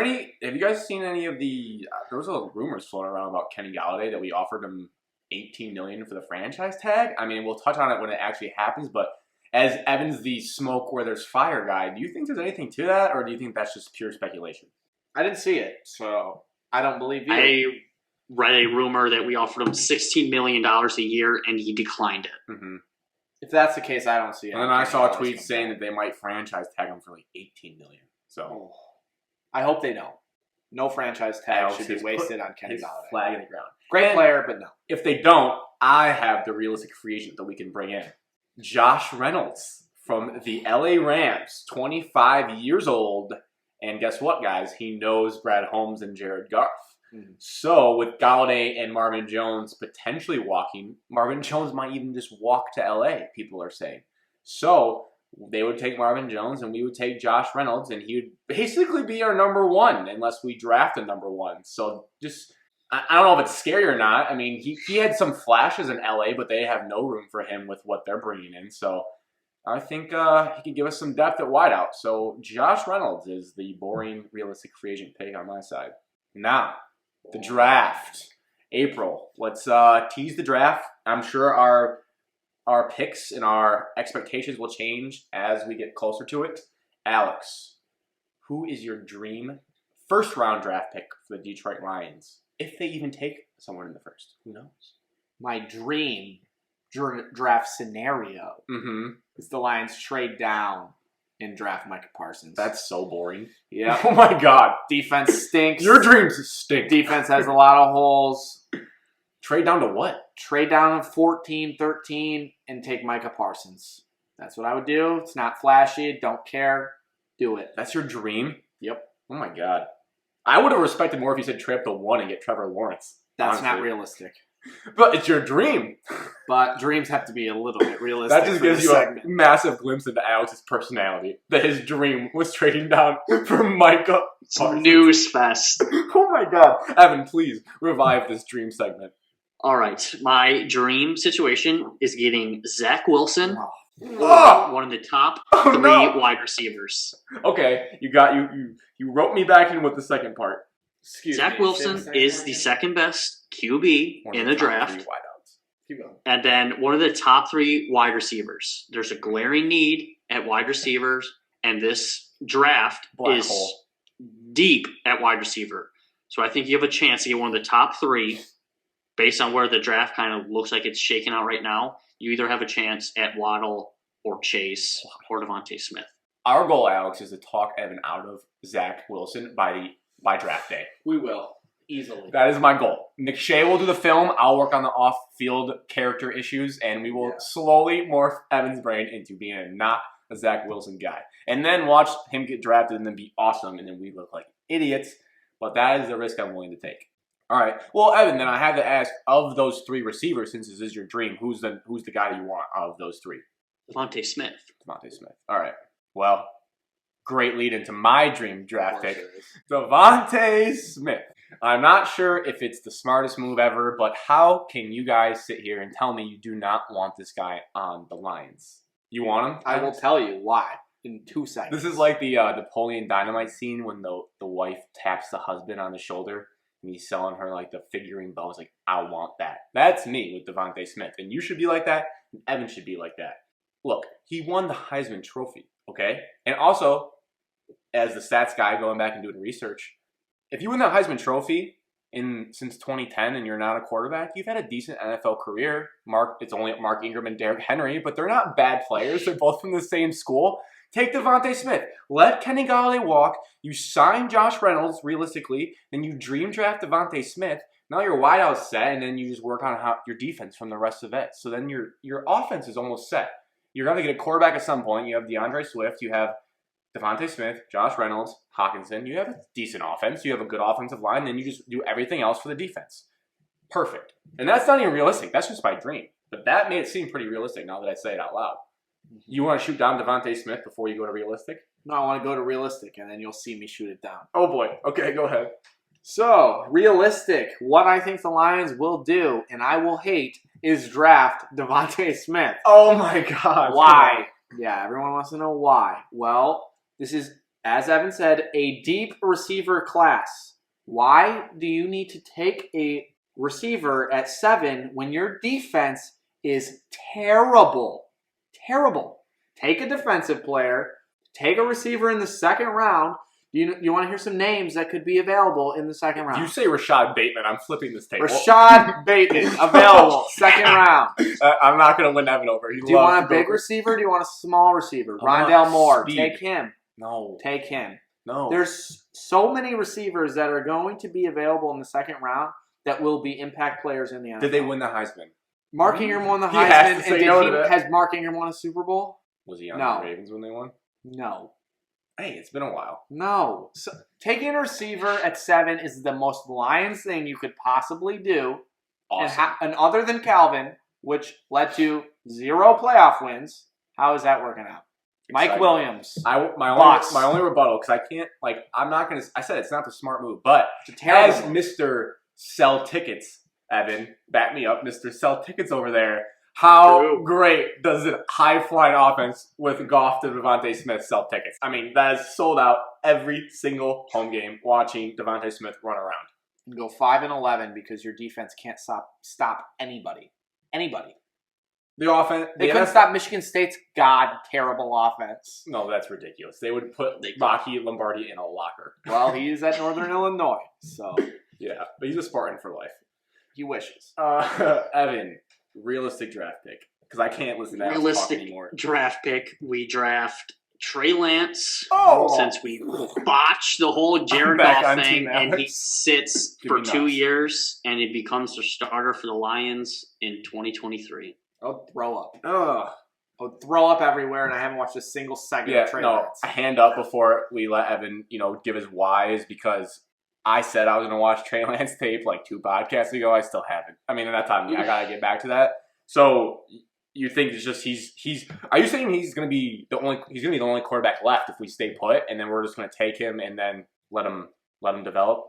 you guys seen any of the? There was a rumors floating around about Kenny Galladay that we offered him $18 million for the franchise tag. I mean, we'll touch on it when it actually happens. But as Evans, the smoke where there's fire guy, do you think there's anything to that, or do you think that's just pure speculation? I didn't see it, so I don't believe you. I read a rumor that we offered him $16 million a year, and he declined it. Mm-hmm. If that's the case, I don't see it. And then I saw a tweet saying that they might franchise tag him for like $18 million. So I hope they don't. No franchise tag should be wasted on Kenny Galladay. Flag in the ground. Great player, but no. If they don't, I have the realistic free agent that we can bring in. Josh Reynolds from the LA Rams, 25 years old. And guess what, guys? He knows Brad Holmes and Jared Goff. Mm-hmm. So with Galladay and Marvin Jones potentially walking, Marvin Jones might even just walk to LA, people are saying. So they would take Marvin Jones and we would take Josh Reynolds, and he would basically be our number one unless we draft a number one. So just, I don't know if it's scary or not. I mean, he had some flashes in LA, but they have no room for him with what they're bringing in. So I think he could give us some depth at wideout. So Josh Reynolds is the boring, realistic free agent pick on my side. Now, the draft. April. Let's tease the draft. I'm sure our picks and our expectations will change as we get closer to it. Alex, who is your dream first-round draft pick for the Detroit Lions? If they even take someone in the first. Who knows? My dream draft scenario is the Lions trade down and draft Micah Parsons. That's so boring. Yeah. Oh my God. Defense stinks. Your dreams stink. Defense has a lot of holes. Trade down to what? Trade down to 14, 13, and take Micah Parsons. That's what I would do. It's not flashy. Don't care. Do it. That's your dream? Yep. Oh my God. I would have respected more if you said trade up to 1 and get Trevor Lawrence. That's honestly. not realistic. But it's your dream. But dreams have to be a little bit realistic. That just gives you a massive glimpse into Alex's personality. That his dream was trading down for Micah Parsons. News fest. Oh my God. Evan, please revive this dream segment. All right. My dream situation is getting Zach Wilson, one of the top three wide receivers. Okay, you wrote me back in with the second part. Zach Wilson is the second best QB in the draft. Keep going. And then one of the top 3 wide receivers. There's a glaring need at wide receivers, and this draft is deep at wide receiver. So I think you have a chance to get one of the top 3 based on where the draft kind of looks like it's shaking out right now. You either have a chance at Waddle or Chase or Devontae Smith. Our goal, Alex, is to talk Evan out of Zach Wilson by draft day. We will. Easily. That is my goal. McShay will do the film. I'll work on the off-field character issues, and we will slowly morph Evan's brain into being not a Zach Wilson guy. And then watch him get drafted and then be awesome, and then we look like idiots. But that is the risk I'm willing to take. All right. Well, Evan, then I have to ask, of those 3 receivers, since this is your dream, who's the guy you want out of those 3? Devontae Smith. Devontae Smith. All right. Well, great lead into my dream draft pick. Devontae Smith. I'm not sure if it's the smartest move ever, but how can you guys sit here and tell me you do not want this guy on the Lions? You want him? I will tell you why in 2 seconds. This is like the Napoleon Dynamite scene when the wife taps the husband on the shoulder and he's selling her like the figurine bows. Like, I want that. That's me with Devontae Smith. And you should be like that, and Evan should be like that. Look, he won the Heisman Trophy, okay? And also, as the stats guy going back and doing research, if you win the Heisman Trophy since 2010 and you're not a quarterback, you've had a decent NFL career. It's only Mark Ingram and Derrick Henry, but they're not bad players. They're both from the same school. Take Devontae Smith. Let Kenny Golladay walk. You sign Josh Reynolds, realistically. Then you dream draft Devontae Smith. Now your wideout's set, and then you just work on your defense from the rest of it. So then your offense is almost set. You're going to get a quarterback at some point. You have DeAndre Swift. You have Devontae Smith, Josh Reynolds, Hawkinson. You have a decent offense. You have a good offensive line. Then you just do everything else for the defense. Perfect. And that's not even realistic. That's just my dream. But that made it seem pretty realistic now that I say it out loud. You want to shoot down Devontae Smith before you go to realistic? No, I want to go to realistic, and then you'll see me shoot it down. Oh, boy. Okay, go ahead. So, realistic. What I think the Lions will do, and I will hate, is draft Devontae Smith. Oh, my God. Why? Yeah, everyone wants to know why. Well, this is, as Evan said, a deep receiver class. Why do you need to take a receiver at 7 when your defense is terrible? Terrible. Take a defensive player. Take a receiver in the 2nd round. You want to hear some names that could be available in the 2nd round? If you say Rashad Bateman, I'm flipping this table. Rashad Bateman, available, 2nd round. I'm not going to win Evan over. Do you want a big receiver or do you want a small receiver? Rondale Moore, speed. take him. No. Take him. No. There's so many receivers that are going to be available in the 2nd round that will be impact players in the NFL. Did they win the Heisman? Mark Ingram won the He has Heisman, to say no to that. has Mark Ingram won a Super Bowl? Was he on No. the Ravens when they won? No. Hey, it's been a while. No. So, taking a receiver at 7 is the most Lions thing you could possibly do. Awesome. And other than Calvin, which led to 0 playoff wins, how is that working out? Mike Exciting. Williams. My only rebuttal, because I can't, I'm not going to, I said it's not the smart move, but as Mr. Sell Tickets, Evan, back me up, Mr. Sell Tickets over there, how great does a high-flying offense with Goff to Devontae Smith sell tickets? I mean, that is sold out every single home game watching Devontae Smith run around. You go 5-11 because your defense can't stop anybody. Anybody. The offense... They couldn't stop Michigan State's terrible offense. No, that's ridiculous. They would put Rocky Lombardi in a locker. Well, he's at Northern Illinois, so... Yeah, but he's a Spartan for life. He wishes. Evan, realistic draft pick. Because I can't listen to Alex talk anymore. Draft pick. We draft Trey Lance. Oh! Since we botched the whole Jared Goff thing, and he sits for 2 years, and he becomes the starter for the Lions in 2023. I'll throw up. Ugh. I'll throw up everywhere, and I haven't watched a single second of Trey Lance. A hand up before we let Evan, give his whys, because I said I was going to watch Trey Lance tape like 2 podcasts ago. I still haven't. I mean, at that time, I got to get back to that. So you think it's just he's? Are you saying he's going to be the only quarterback left if we stay put, and then we're just going to take him and then let him develop?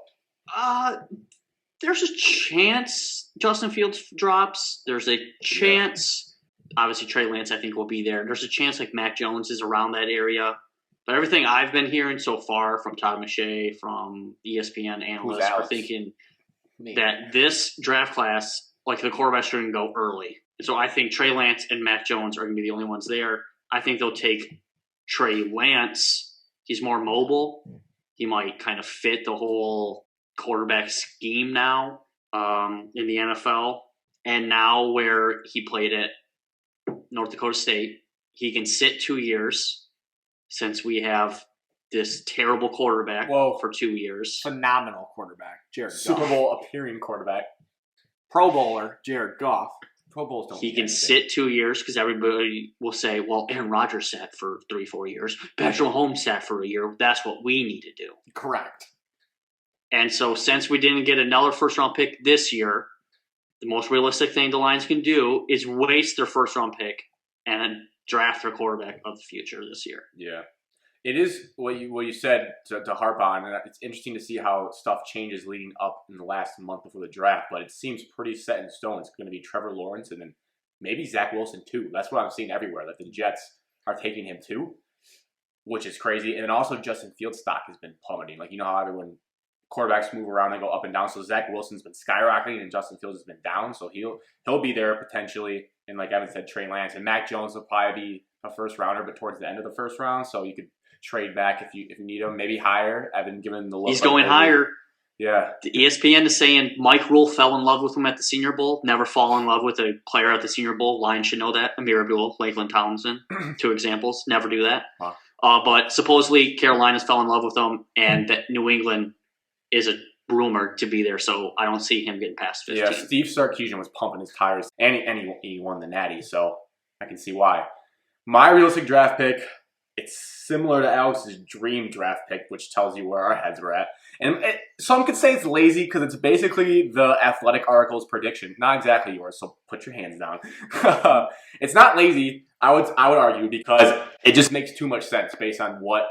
There's a chance Justin Fields drops. There's a chance, obviously Trey Lance I think will be there. There's a chance like Mac Jones is around that area. But everything I've been hearing so far from Todd McShay, from ESPN analysts, are thinking that this draft class, like the quarterbacks, are going to go early. So I think Trey Lance and Mac Jones are going to be the only ones there. I think they'll take Trey Lance. He's more mobile. He might kind of fit the whole quarterback scheme now in the NFL. And now where he played at North Dakota State, he can sit 2 years since we have this terrible quarterback for 2 years. Phenomenal quarterback, Jared Goff. Super Bowl appearing quarterback. Pro Bowler, Jared Goff. Pro Bowls don't. He can sit 2 years because everybody will say, well, Aaron Rodgers sat for 3-4 years. Patrick Mahomes sat for a year. That's what we need to do. Correct. And so since we didn't get another first-round pick this year, the most realistic thing the Lions can do is waste their first-round pick and then draft their quarterback of the future this year. Yeah. It is what you said to harp on, and it's interesting to see how stuff changes leading up in the last month before the draft, but it seems pretty set in stone. It's going to be Trevor Lawrence and then maybe Zach Wilson too. That's what I'm seeing everywhere, that the Jets are taking him too, which is crazy. And then also Justin Fields' stock has been plummeting. Like, you know how everyone quarterbacks move around, they go up and down. So Zach Wilson's been skyrocketing and Justin Fields has been down. So he'll be there potentially. And like Evan said, Trey Lance and Mac Jones will probably be a first rounder, but towards the end of the first round. So you could trade back if you need him, maybe higher. Evan given the look. He's going higher. Yeah. The ESPN is saying Mike Rule fell in love with him at the Senior Bowl. Never fall in love with a player at the Senior Bowl. Lions should know that. Amir Abdul, Lakeland Townsend, 2 examples. Never do that. Wow. But supposedly Carolina's fell in love with him, and that New England is a rumored to be there. So I don't see him getting past 15. Yeah, Steve Sarkisian was pumping his tires, and he won the Natty, so I can see why. My realistic draft pick, it's similar to Alex's dream draft pick, which tells you where our heads were at. And some could say it's lazy because it's basically the Athletic article's prediction. Not exactly yours, so put your hands down. It's not lazy, I would argue, because it just makes too much sense based on what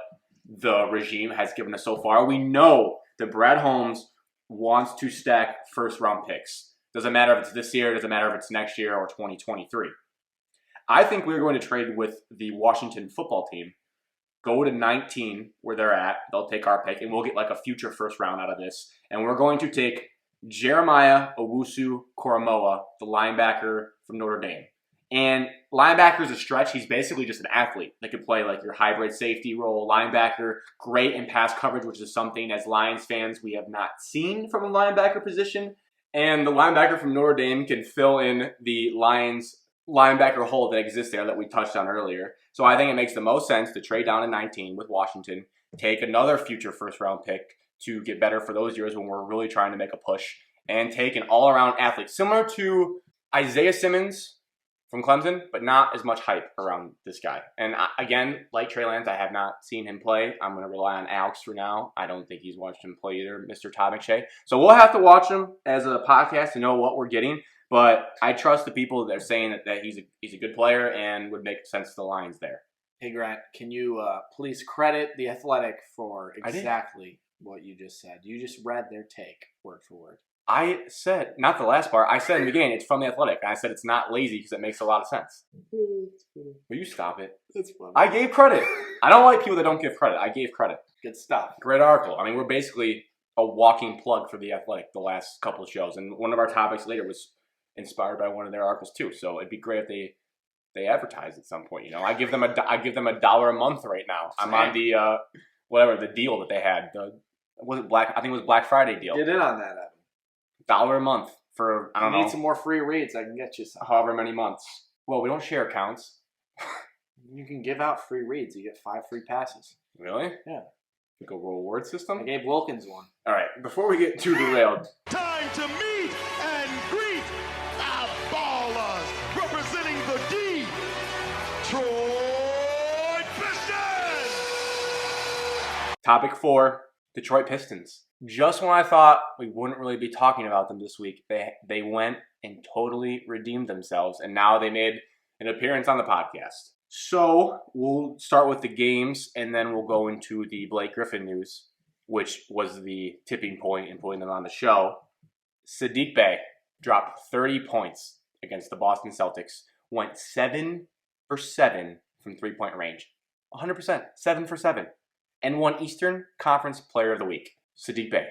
the regime has given us so far. We know that Brad Holmes wants to stack first-round picks. Doesn't matter if it's this year, doesn't matter if it's next year or 2023. I think we're going to trade with the Washington football team, go to 19 where they're at, they'll take our pick, and we'll get like a future first round out of this. And we're going to take Jeremiah Owusu-Koramoah, the linebacker from Notre Dame. And linebacker is a stretch. He's basically just an athlete that could play like your hybrid safety role, linebacker, great in pass coverage, which is something as Lions fans we have not seen from a linebacker position. And the linebacker from Notre Dame can fill in the Lions linebacker hole that exists there that we touched on earlier. So I think it makes the most sense to trade down to 19 with Washington, take another future first-round pick to get better for those years when we're really trying to make a push, and take an all-around athlete similar to Isaiah Simmons from Clemson, but not as much hype around this guy. And again, like Trey Lance, I have not seen him play. I'm going to rely on Alex for now. I don't think he's watched him play either, Mr. Todd McShay. So we'll have to watch him as a podcast to know what we're getting. But I trust the people that are saying that he's a good player and would make sense to the Lions there. Hey, Grant, can you please credit The Athletic for exactly what you just said? You just read their take word for word. I said, not the last part, I said in the beginning, it's from The Athletic. And I said it's not lazy because it makes a lot of sense. Will you stop it? That's funny. I gave credit. I don't like people that don't give credit. I gave credit. Good stuff. Great article. I mean, we're basically a walking plug for The Athletic the last couple of shows. And one of our topics later was inspired by one of their articles too. So it'd be great if they advertise at some point. You know, I give them $1 a month right now. I'm on the the deal that they had. I think it was Black Friday deal. Get in on that, Evan. $1 a month for I don't know. Need some more free reads. I can get you some. However many months. Well, we don't share accounts. You can give out free reads. You get 5 free passes. Really? Yeah. Like a reward system? I gave Wilkins one. All right. Before we get too derailed. Time to meet and greet our ballers representing the Detroit Pistons. Topic 4, Detroit Pistons. Just when I thought we wouldn't really be talking about them this week, they went and totally redeemed themselves, and now they made an appearance on the podcast. So we'll start with the games, and then we'll go into the Blake Griffin news, which was the tipping point in putting them on the show. Saddiq Bey dropped 30 points against the Boston Celtics, went 7 for 7 from three-point range. 100%, 7 for 7. And won Eastern Conference Player of the Week, Sadiq Bey.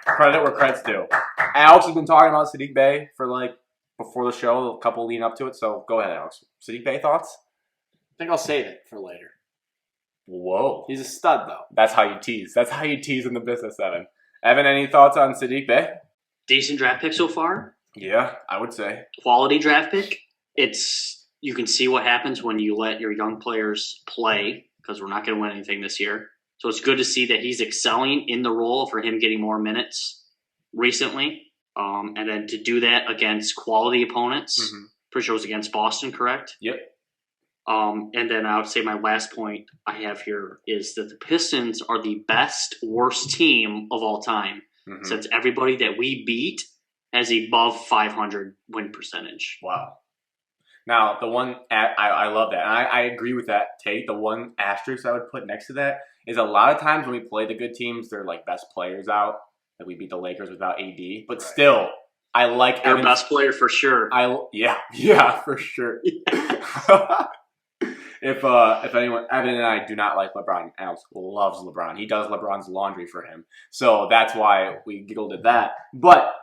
Credit where credit's due. Alex has been talking about Sadiq Bey for before the show, a couple leading up to it. So go ahead, Alex. Sadiq Bey thoughts? I think I'll save it for later. Whoa. He's a stud, though. That's how you tease. That's how you tease in the business, Evan. Evan, any thoughts on Sadiq Bey? Decent draft pick so far. Yeah, I would say. Quality draft pick. You can see what happens when you let your young players play, because we're not going to win anything this year. So it's good to see that he's excelling in the role for him getting more minutes recently. And then to do that against quality opponents. Mm-hmm. Pretty sure it was against Boston, correct? Yep. And then I would say my last point I have here is that the Pistons are the best, worst team of all time. Mm-hmm. Since everybody that we beat has above 500 win percentage. Wow. Now, the one, I love that. And I agree with that take. The one asterisk I would put next to that is a lot of times when we play the good teams, they're best players out. Like we beat the Lakers without AD. But still, I like Their best player for sure. Yeah, for sure. If anyone, Evan and I do not like LeBron. Alex loves LeBron. He does LeBron's laundry for him. So that's why we giggled at that. But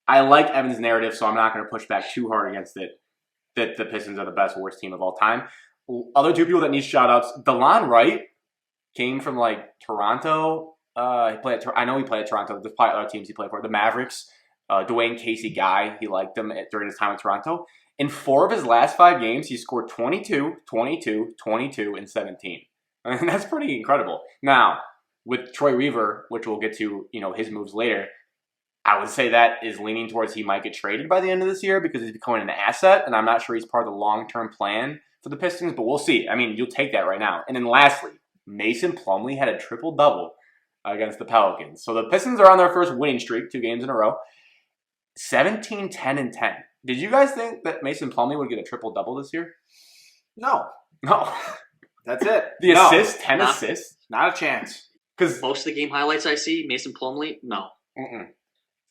I like Evan's narrative, so I'm not going to push back too hard against it, that the Pistons are the best, worst team of all time. Other two people that need shout-outs, DeLon Wright came from, Toronto. I know he played at Toronto. There's probably other teams he played for. The Mavericks, Dwayne Casey guy. He liked him during his time in Toronto. In 4 of his last 5 games, he scored 22, 22, 22, and 17. I mean, that's pretty incredible. Now, with Troy Weaver, which we'll get to, his moves later, I would say that is leaning towards he might get traded by the end of this year because he's becoming an asset, and I'm not sure he's part of the long-term plan for the Pistons, but we'll see. I mean, you'll take that right now. And then lastly, Mason Plumlee had a triple-double against the Pelicans. So the Pistons are on their first winning streak, 2 games in a row. 17, 10, and 10. Did you guys think that Mason Plumlee would get a triple-double this year? No. That's it. Assists, 10 assists? Not a chance. Because most of the game highlights I see, Mason Plumlee, no. Mm-mm.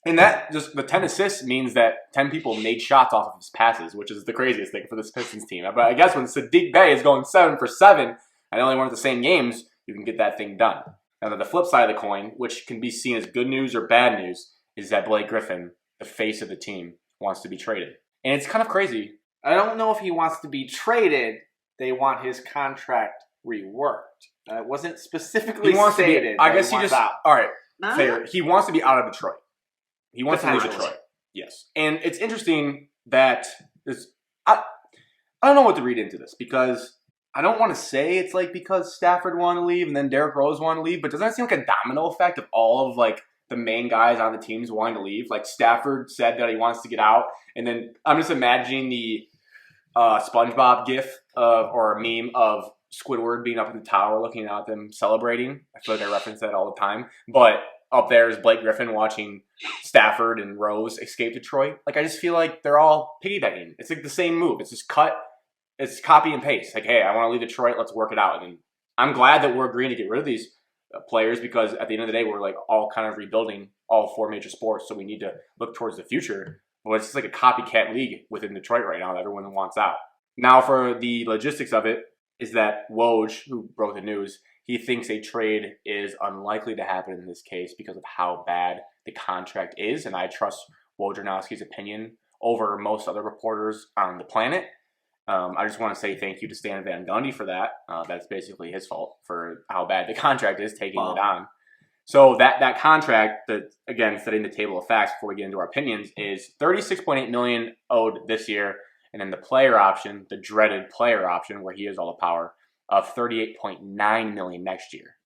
And that, just the 10 assists means that 10 people made shots off of his passes, which is the craziest thing for this Pistons team. But I guess when Sadiq Bey is going 7 for 7, and they only weren't the same games, you can get that thing done. Now, the flip side of the coin, which can be seen as good news or bad news, is that Blake Griffin, the face of the team, wants to be traded. And it's kind of crazy. I don't know if he wants to be traded. They want his contract reworked. It wasn't specifically stated. I guess he just out. All right, fair. He wants to be out of Detroit. He wants to leave Detroit. Yes. And it's interesting that this. I don't know what to read into this because I don't want to say it's because Stafford wanted to leave and then Derrick Rose wanted to leave, but doesn't that seem like a domino effect of all of the main guys on the teams wanting to leave? Stafford said that he wants to get out, and then I'm just imagining the SpongeBob gif or meme of Squidward being up in the tower looking out at them celebrating. I feel like I reference that all the time. But up there is Blake Griffin watching Stafford and Rose escape Detroit. I just feel like they're all piggybacking. It's the same move. It's just it's copy and paste. Hey, I want to leave Detroit. Let's work it out. And I'm glad that we're agreeing to get rid of these players because at the end of the day, we're all kind of rebuilding all 4 major sports. So we need to look towards the future. But it's just a copycat league within Detroit right now that everyone wants out. Now for the logistics of it is that Woj, who broke the news, he thinks a trade is unlikely to happen in this case because of how bad the contract is. And I trust Wojnarowski's opinion over most other reporters on the planet. I just want to say thank you to Stan Van Gundy for that. That's basically his fault for how bad the contract is, taking it on. So that contract, again, setting the table of facts before we get into our opinions, is $36.8 million owed this year, and then the player option, the dreaded player option, where he has all the power, of $38.9 million next year.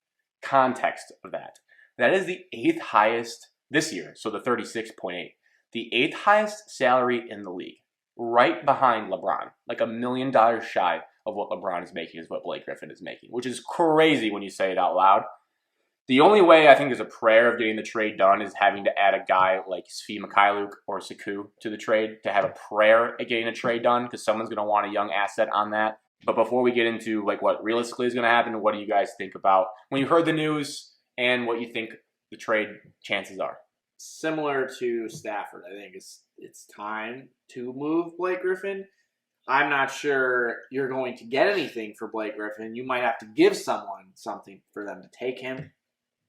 Context of that. That is the 8th highest this year, so the 36.8. The 8th highest salary in the league. Right behind LeBron. $1 million shy of what LeBron is making is what Blake Griffin is making, which is crazy when you say it out loud. The only way I think there's a prayer of getting the trade done is having to add a guy like Svi Mikhailuk or Saku to the trade to have a prayer at getting a trade done because someone's going to want a young asset on that. But before we get into what realistically is going to happen, what do you guys think about when you heard the news and what you think the trade chances are? Similar to Stafford, I think it's time to move Blake Griffin. I'm not sure you're going to get anything for Blake Griffin. You might have to give someone something for them to take him.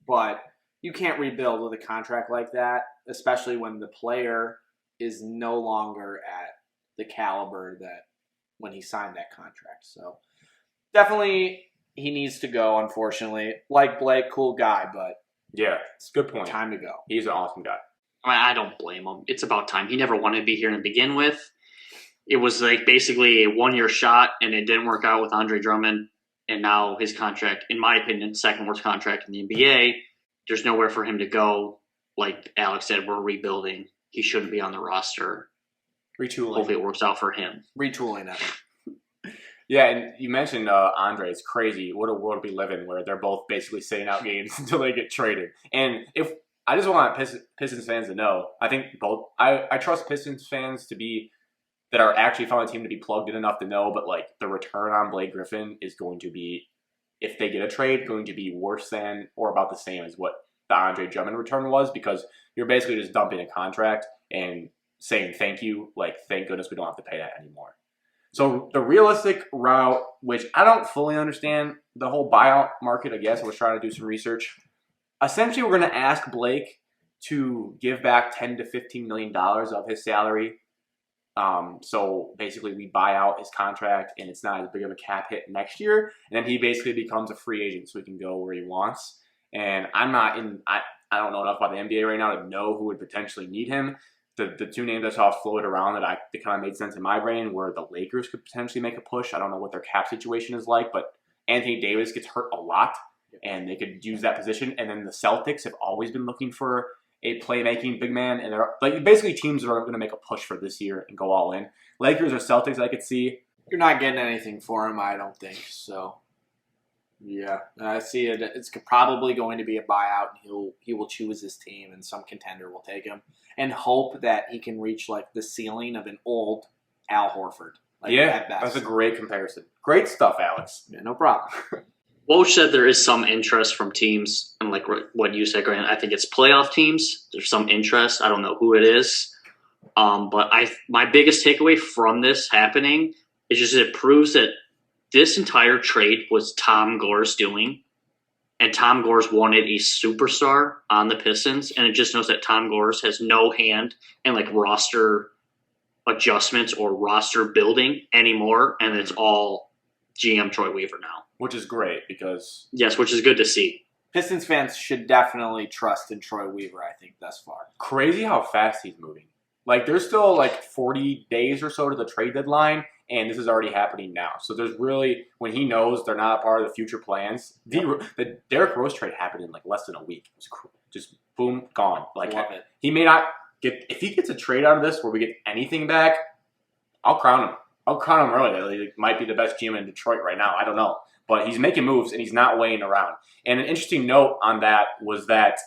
But you can't rebuild with a contract like that, especially when the player is no longer at the caliber that when he signed that contract. So definitely he needs to go, unfortunately. Like Blake, cool guy, but Yeah, it's a good point. time to go. He's an awesome guy. I don't blame him. It's about time. He never wanted to be here to begin with. It was like basically a one-year shot, and it didn't work out with Andre Drummond. And now his contract, in my opinion, second worst contract in the NBA. There's nowhere for him to go. Like Alex said, we're rebuilding. He shouldn't be on the roster. Retooling. Hopefully it works out for him. Retooling that. Yeah, and you mentioned Andre. It's crazy. What a world we live in where they're both basically sitting out games until they get traded. And if I just want Pistons fans to know, I think both. I trust Pistons fans to be that are actually following the team to be plugged in enough to know. But like the return on Blake Griffin is going to be, if they get a trade, going to be worse than or about the same as what the Andre Drummond return was, because you're basically just dumping a contract and saying thank you, like thank goodness we don't have to pay that anymore. So the realistic route, which I don't fully understand the whole buyout market, I guess I was trying to do some research. Essentially, we're going to ask Blake to give back $10 to $15 million of his salary. So basically we buy out his contract and it's not as big of a cap hit next year. And then he basically becomes a free agent so he can go where he wants. And I don't know enough about the NBA right now to know who would potentially need him. The two names I saw floated around that kind of made sense in my brain were the Lakers could potentially make a push. I don't know what their cap situation is like, but Anthony Davis gets hurt a lot and they could use that position. And then the Celtics have always been looking for a playmaking big man, and they're like basically teams that are going to make a push for this year and go all in. Lakers or Celtics, I could see. You're not getting anything for him, I don't think. So, yeah, I see it. It's probably going to be a buyout, and he will choose his team, and some contender will take him, and hope that he can reach like the ceiling of an old Al Horford. Like, yeah, that's a great comparison. Great stuff, Alex. Yeah, no problem. Woj said there is some interest from teams, and like what you said, Grant, I think it's playoff teams. There's some interest. I don't know who it is. But my biggest takeaway from this happening is just it proves that this entire trade was Tom Gore's doing, and Tom Gore's wanted a superstar on the Pistons, and it just knows that Tom Gore's has no hand in like roster adjustments or roster building anymore, and it's all GM Troy Weaver now. Which is great because... Yes, which is good to see. Pistons fans should definitely trust in Troy Weaver, I think, thus far. Crazy how fast he's moving. Like, there's still like 40 days or so to the trade deadline, and this is already happening now. So there's really, when he knows they're not a part of the future plans, the Derrick Rose trade happened in like less than a week. It was just boom, gone. Like, Love it. He may not get, if he gets a trade out of this where we get anything back, I'll crown him. I'll crown him early. He might be the best GM in Detroit right now. I don't know. But he's making moves, and he's not waiting around. And an interesting note on that was that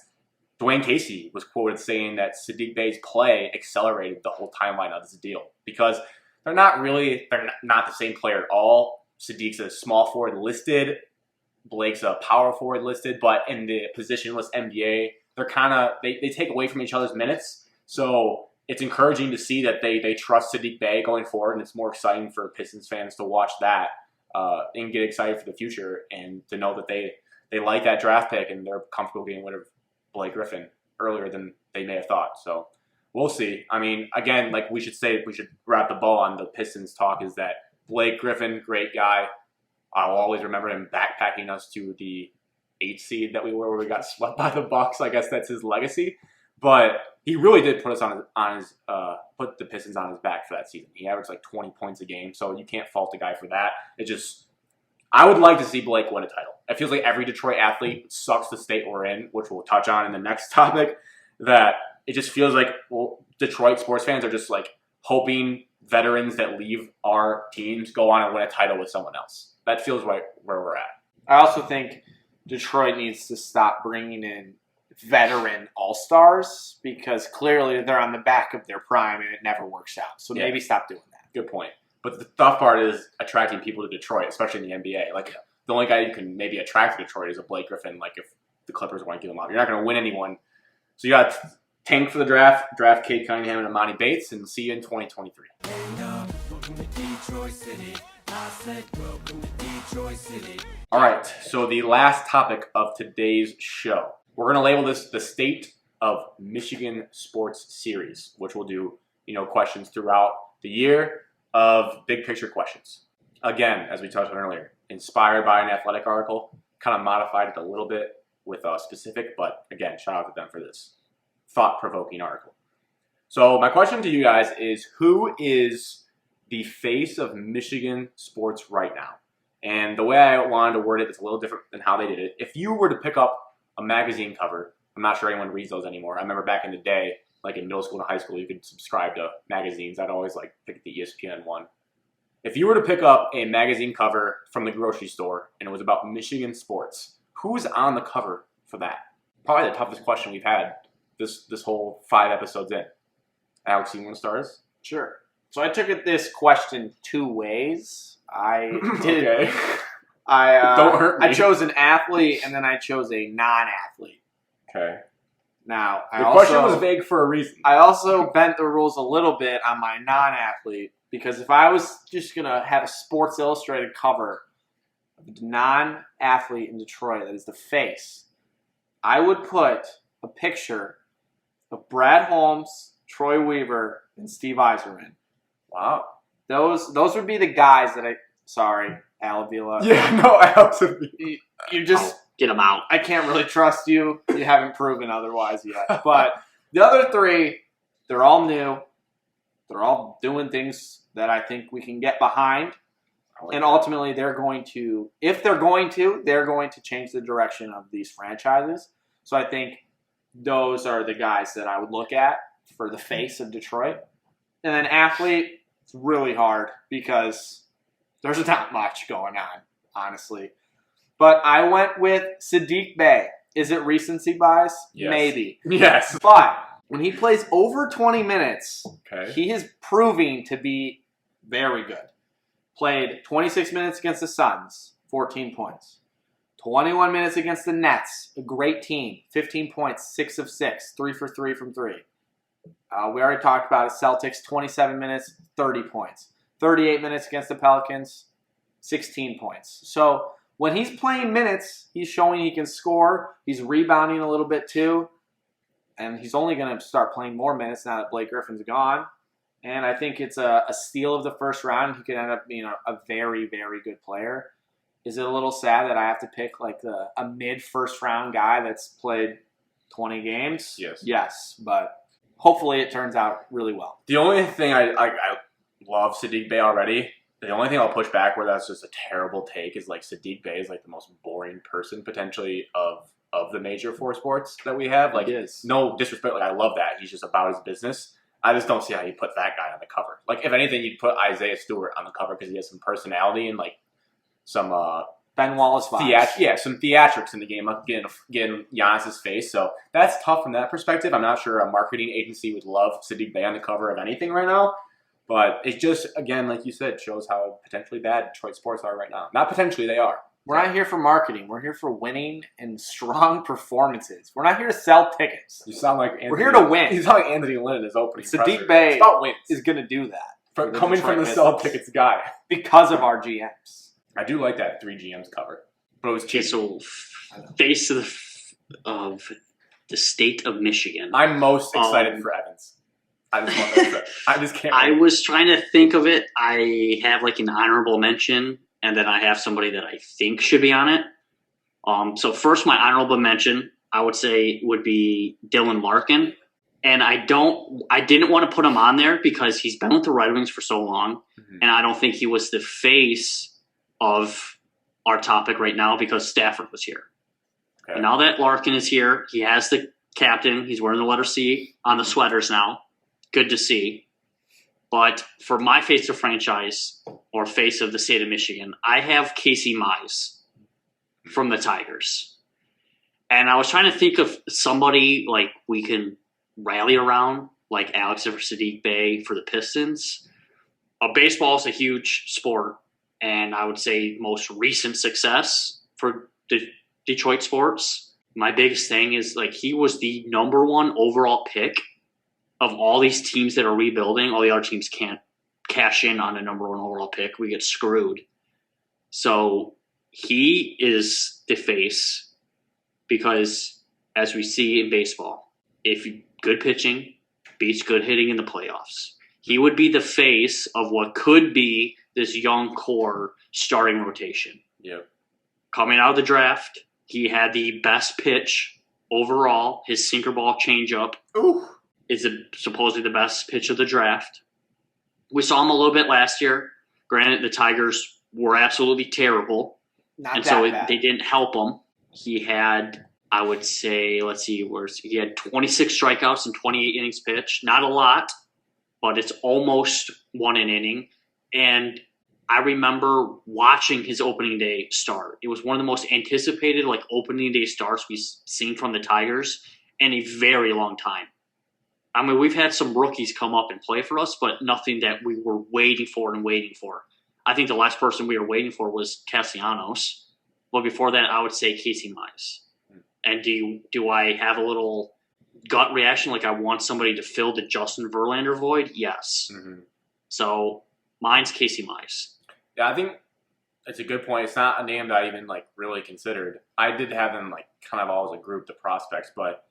Dwayne Casey was quoted saying that Saddiq Bey's play accelerated the whole timeline of this deal because they're not the same player at all. Saddiq's a small forward listed. Blake's a power forward listed. But in the positionless NBA, they're kind of they take away from each other's minutes. So it's encouraging to see that they trust Saddiq Bey going forward, and it's more exciting for Pistons fans to watch that. And get excited for the future and to know that they like that draft pick and they're comfortable getting rid of Blake Griffin earlier than they may have thought. So we'll see. I mean, again, like we should wrap the bow on the Pistons talk is that Blake Griffin, great guy. I'll always remember him backpacking us to the 8th seed that we were where we got swept by the Bucks. I guess that's his legacy. But he really did put us put the Pistons on his back for that season. He averaged like 20 points a game, so you can't fault the guy for that. I would like to see Blake win a title. It feels like every Detroit athlete sucks the state we're in, which we'll touch on in the next topic, that it just feels like Detroit sports fans are just like hoping veterans that leave our teams go on and win a title with someone else. That feels right where we're at. I also think Detroit needs to stop bringing in veteran all-stars because clearly they're on the back of their prime and it never works out. So maybe stop doing that. Good point. But the tough part is attracting people to Detroit, especially in the NBA. Like the only guy you can maybe attract to Detroit is a Blake Griffin. Like if the Clippers want to give him up, you're not going to win anyone. So you got tank for the draft Cade Cunningham and Amani Bates, and see you in 2023. welcome to Detroit City. I said, welcome to Detroit City. All right, so the last topic of today's show. We're going to label this the State of Michigan Sports Series, which we'll do, questions throughout the year of big picture questions. Again, as we touched on earlier, inspired by an athletic article, kind of modified it a little bit with a specific, but again, shout out to them for this thought-provoking article. So my question to you guys is, who is the face of Michigan sports right now? And the way I wanted to word it is a little different than how they did it. If you were to pick up a magazine cover, I'm not sure anyone reads those anymore. I remember back in the day, like in middle school and high school, you could subscribe to magazines. I'd always pick the ESPN one. If you were to pick up a magazine cover from the grocery store and it was about Michigan sports, who's on the cover for that? Probably the toughest question we've had this whole 5 episodes in. Alex, you want to start us? Sure. So I took this question 2 ways. I did. Okay. Don't hurt me. I chose an athlete and then I chose a non-athlete. Okay. Now, The question was vague for a reason. I also bent the rules a little bit on my non-athlete because if I was just going to have a Sports Illustrated cover of a non-athlete in Detroit that is the face, I would put a picture of Brad Holmes, Troy Weaver, and Steve Yzerman. Wow. Those would be the guys that sorry, Al Avila. Yeah, no, absolutely. You just... Get them out. I can't really trust you. You haven't proven otherwise yet. But the other 3, they're all new. They're all doing things that I think we can get behind. And ultimately, they're going to change the direction of these franchises. So I think those are the guys that I would look at for the face of Detroit. And then athlete, it's really hard because there's not much going on, honestly. But I went with Saddiq Bey. Is it recency bias? Yes. Maybe. Yes. But when he plays over 20 minutes, Okay. he is proving to be very good. Played 26 minutes against the Suns, 14 points. 21 minutes against the Nets, a great team, 15 points, 6 of 6, 3 for 3 from 3. We already talked about it. Celtics, 27 minutes, 30 points. 38 minutes against the Pelicans, 16 points. So when he's playing minutes, he's showing he can score. He's rebounding a little bit too. And he's only going to start playing more minutes now that Blake Griffin's gone. And I think it's a steal of the first round. He could end up being a very, very good player. Is it a little sad that I have to pick a mid-first round guy that's played 20 games? Yes. Yes, but hopefully it turns out really well. The only thing I love Saddiq Bey already. The only thing I'll push back where that's just a terrible take is Saddiq Bey is the most boring person potentially of the major 4 sports that we have. It is. No disrespect, I love that. He's just about his business. I just don't see how you put that guy on the cover. If anything, you'd put Isaiah Stewart on the cover because he has some personality and some Ben Wallace vibes. some theatrics in the game, getting Giannis's face. So that's tough from that perspective. I'm not sure a marketing agency would love Saddiq Bey on the cover of anything right now. But it just, again, like you said, shows how potentially bad Detroit sports are right now. Not potentially, they are. We're not here for marketing. We're here for winning and strong performances. We're not here to sell tickets. You sound like Anthony. We're here to win. You sound like Anthony Lynn in his opening. Saddiq Bey it's about wins. is going to do that. Coming from the sell tickets guy. Because of our GMs. I do like that 3 GMs cover. But it was Okay, cheap. so face of the state of Michigan. I'm most excited for Evans. I just want to say. I just can't I wait. was trying to think of it. I have an honorable mention, and then I have somebody that I think should be on it. So first, my honorable mention, I would say, would be Dylan Larkin. And I didn't want to put him on there because he's been with the Red Wings for so long, and I don't think he was the face of our topic right now because Stafford was here. Okay. And now that Larkin is here, he has the captain. He's wearing the letter C on the sweaters now. Good to see. But for my face of franchise or face of the state of Michigan, I have Casey Mize from the Tigers. And I was trying to think of somebody we can rally around, like Alex or Saddiq Bey for the Pistons. Baseball is a huge sport, and I would say most recent success for Detroit sports. My biggest thing is he was the number 1 overall pick of all these teams that are rebuilding. All the other teams can't cash in on a number 1 overall pick. We get screwed. So he is the face because, as we see in baseball, if good pitching beats good hitting in the playoffs, he would be the face of what could be this young core starting rotation. Yep. Coming out of the draft, he had the best pitch overall. His sinker ball changeup is supposedly the best pitch of the draft. We saw him a little bit last year. Granted, the Tigers were absolutely terrible, they didn't help him. He had, I would say, he had 26 strikeouts and 28 innings pitched. Not a lot, but it's almost 1 an inning. And I remember watching his opening day start. It was one of the most anticipated opening day starts we've seen from the Tigers in a very long time. I mean, we've had some rookies come up and play for us, but nothing that we were waiting for. I think the last person we were waiting for was Castellanos. But before that, I would say Casey Mize. And do I have a little gut reaction like I want somebody to fill the Justin Verlander void? Yes. Mm-hmm. So mine's Casey Mize. Yeah, I think it's a good point. It's not a name that I even really considered. I did have them kind of all as a group, the prospects, but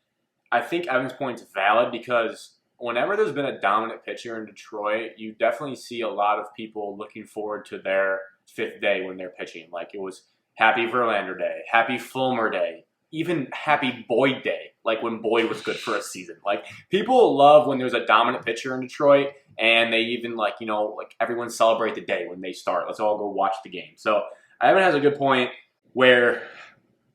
I think Evan's point's valid because whenever there's been a dominant pitcher in Detroit, you definitely see a lot of people looking forward to their 5th day when they're pitching. It was Happy Verlander Day, Happy Fulmer Day, even Happy Boyd Day, when Boyd was good for a season. People love when there's a dominant pitcher in Detroit, and they even everyone celebrate the day when they start. Let's all go watch the game. So Evan has a good point where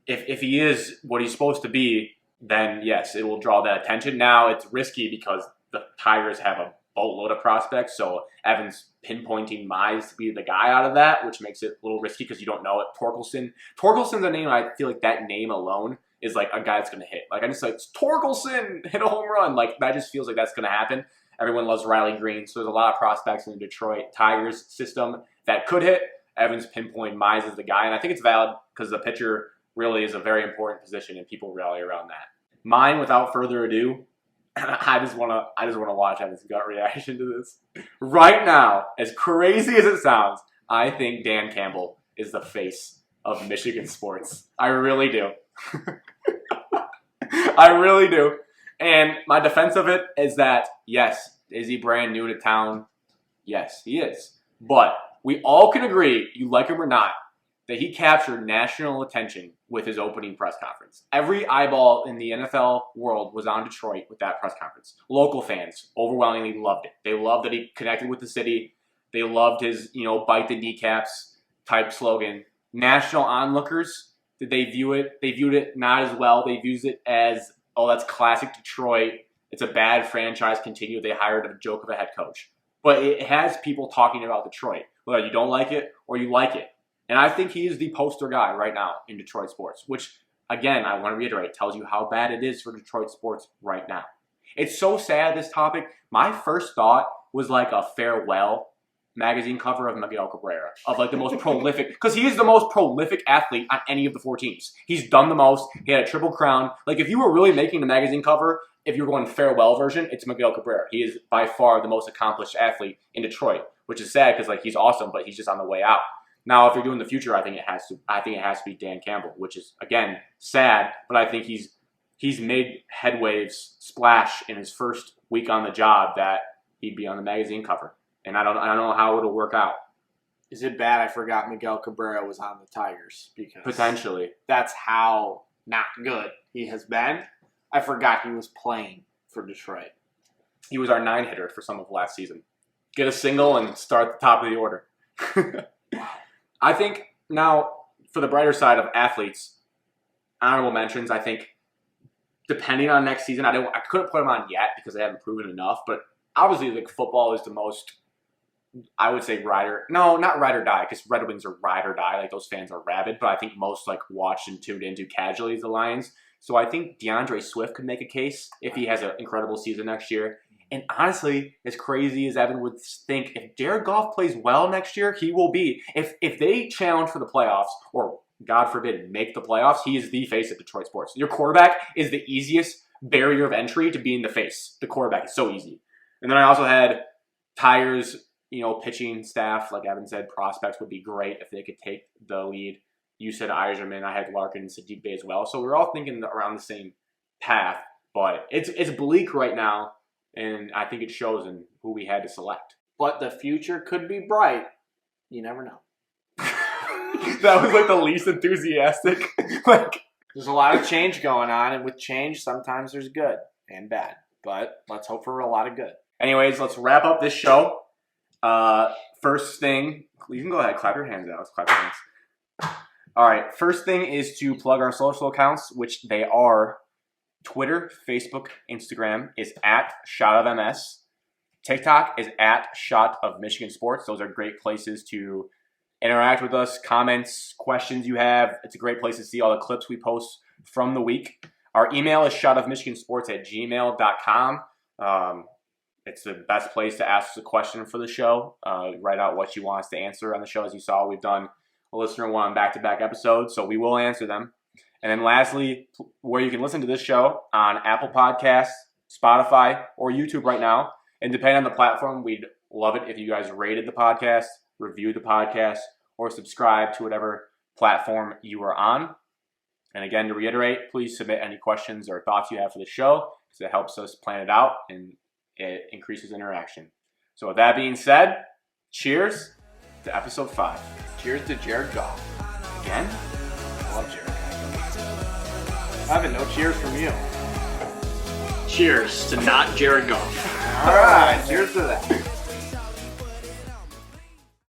if he is what he's supposed to be, then yes, it will draw that attention. Now it's risky because the Tigers have a boatload of prospects, so Evan's pinpointing Mize to be the guy out of that, which makes it a little risky because you don't know it. Torkelson's a name, I feel like that name alone is a guy that's going to hit. I just Torkelson hit a home run. That just feels like that's going to happen. Everyone loves Riley Green, so there's a lot of prospects in the Detroit Tigers system that could hit. Evan's pinpointing Mize as the guy, and I think it's valid because the pitcher really is a very important position, and people rally around that. Mine, without further ado, I just want to watch Evan's gut reaction to this. Right now, as crazy as it sounds, I think Dan Campbell is the face of Michigan sports. I really do. I really do. And my defense of it is that, yes, is he brand new to town? Yes, he is. But we all can agree, you like him or not, that he captured national attention with his opening press conference. Every eyeball in the NFL world was on Detroit with that press conference. Local fans overwhelmingly loved it. They loved that he connected with the city. They loved his, bite the kneecaps type slogan. National onlookers, did they view it? They viewed it not as well. They viewed it as, oh, that's classic Detroit. It's a bad franchise continue. They hired a joke of a head coach. But it has people talking about Detroit, whether you don't like it or you like it. And I think he is the poster guy right now in Detroit sports, which, again, I want to reiterate, tells you how bad it is for Detroit sports right now. It's so sad, this topic. My first thought was a farewell magazine cover of Miguel Cabrera, of the most prolific, because he is the most prolific athlete on any of the 4 teams. He's done the most. He had a triple crown. If you were really making the magazine cover, if you're going farewell version, it's Miguel Cabrera. He is by far the most accomplished athlete in Detroit, which is sad because he's awesome, but he's just on the way out. Now, if you're doing the future, I think it has to be Dan Campbell, which is, again, sad, but I think he's made headwaves splash in his first week on the job that he'd be on the magazine cover. And I don't know how it'll work out. Is it bad I forgot Miguel Cabrera was on the Tigers? Because potentially. That's how not good he has been. I forgot he was playing for Detroit. He was our 9-hitter for some of last season. Get a single and start at the top of the order. I think now, for the brighter side of athletes, honorable mentions, I think, depending on next season, I couldn't put them on yet because they haven't proven enough, but obviously football is the most, I would say not ride or die, because Red Wings are ride or die, those fans are rabid, but I think most watched and tuned into casually is the Lions. So I think DeAndre Swift could make a case if he has an incredible season next year. And honestly, as crazy as Evan would think, if Jared Goff plays well next year, he will be. If they challenge for the playoffs, or God forbid, make the playoffs, he is the face of Detroit sports. Your quarterback is the easiest barrier of entry to being the face. The quarterback is so easy. And then I also had Tigers pitching staff, like Evan said, prospects would be great if they could take the lead. You said Iserman. I had Larkin and Sadiq Bey as well. So we're all thinking around the same path. But it's bleak right now, and I think it shows in who we had to select. But the future could be bright. You never know. That was like the least enthusiastic. There's a lot of change going on, and with change, sometimes there's good and bad. But let's hope for a lot of good. Anyways, let's wrap up this show. First thing, you can go ahead, clap your hands, Alex. Clap your hands. All right, first thing is to plug our social accounts, which they are Twitter, Facebook, Instagram is at ShotOfMS. TikTok is at Shot of Michigan Sports. Those are great places to interact with us, comments, questions you have. It's a great place to see all the clips we post from the week. Our email is shotofmichigansports@gmail.com. It's the best place to ask us a question for the show. Write out what you want us to answer on the show. As you saw, we've done a listener one on back-to-back episodes, so we will answer them. And then lastly, where you can listen to this show on Apple Podcasts, Spotify, or YouTube right now. And depending on the platform, we'd love it if you guys rated the podcast, reviewed the podcast, or subscribe to whatever platform you are on. And again, to reiterate, please submit any questions or thoughts you have for the show, because it helps us plan it out and it increases interaction. So with that being said, cheers to episode 5. Cheers to Jared Goff. Again? I love Jared Goff. I haven't no cheers from you. Cheers to not Jared Goff. All right, cheers to that.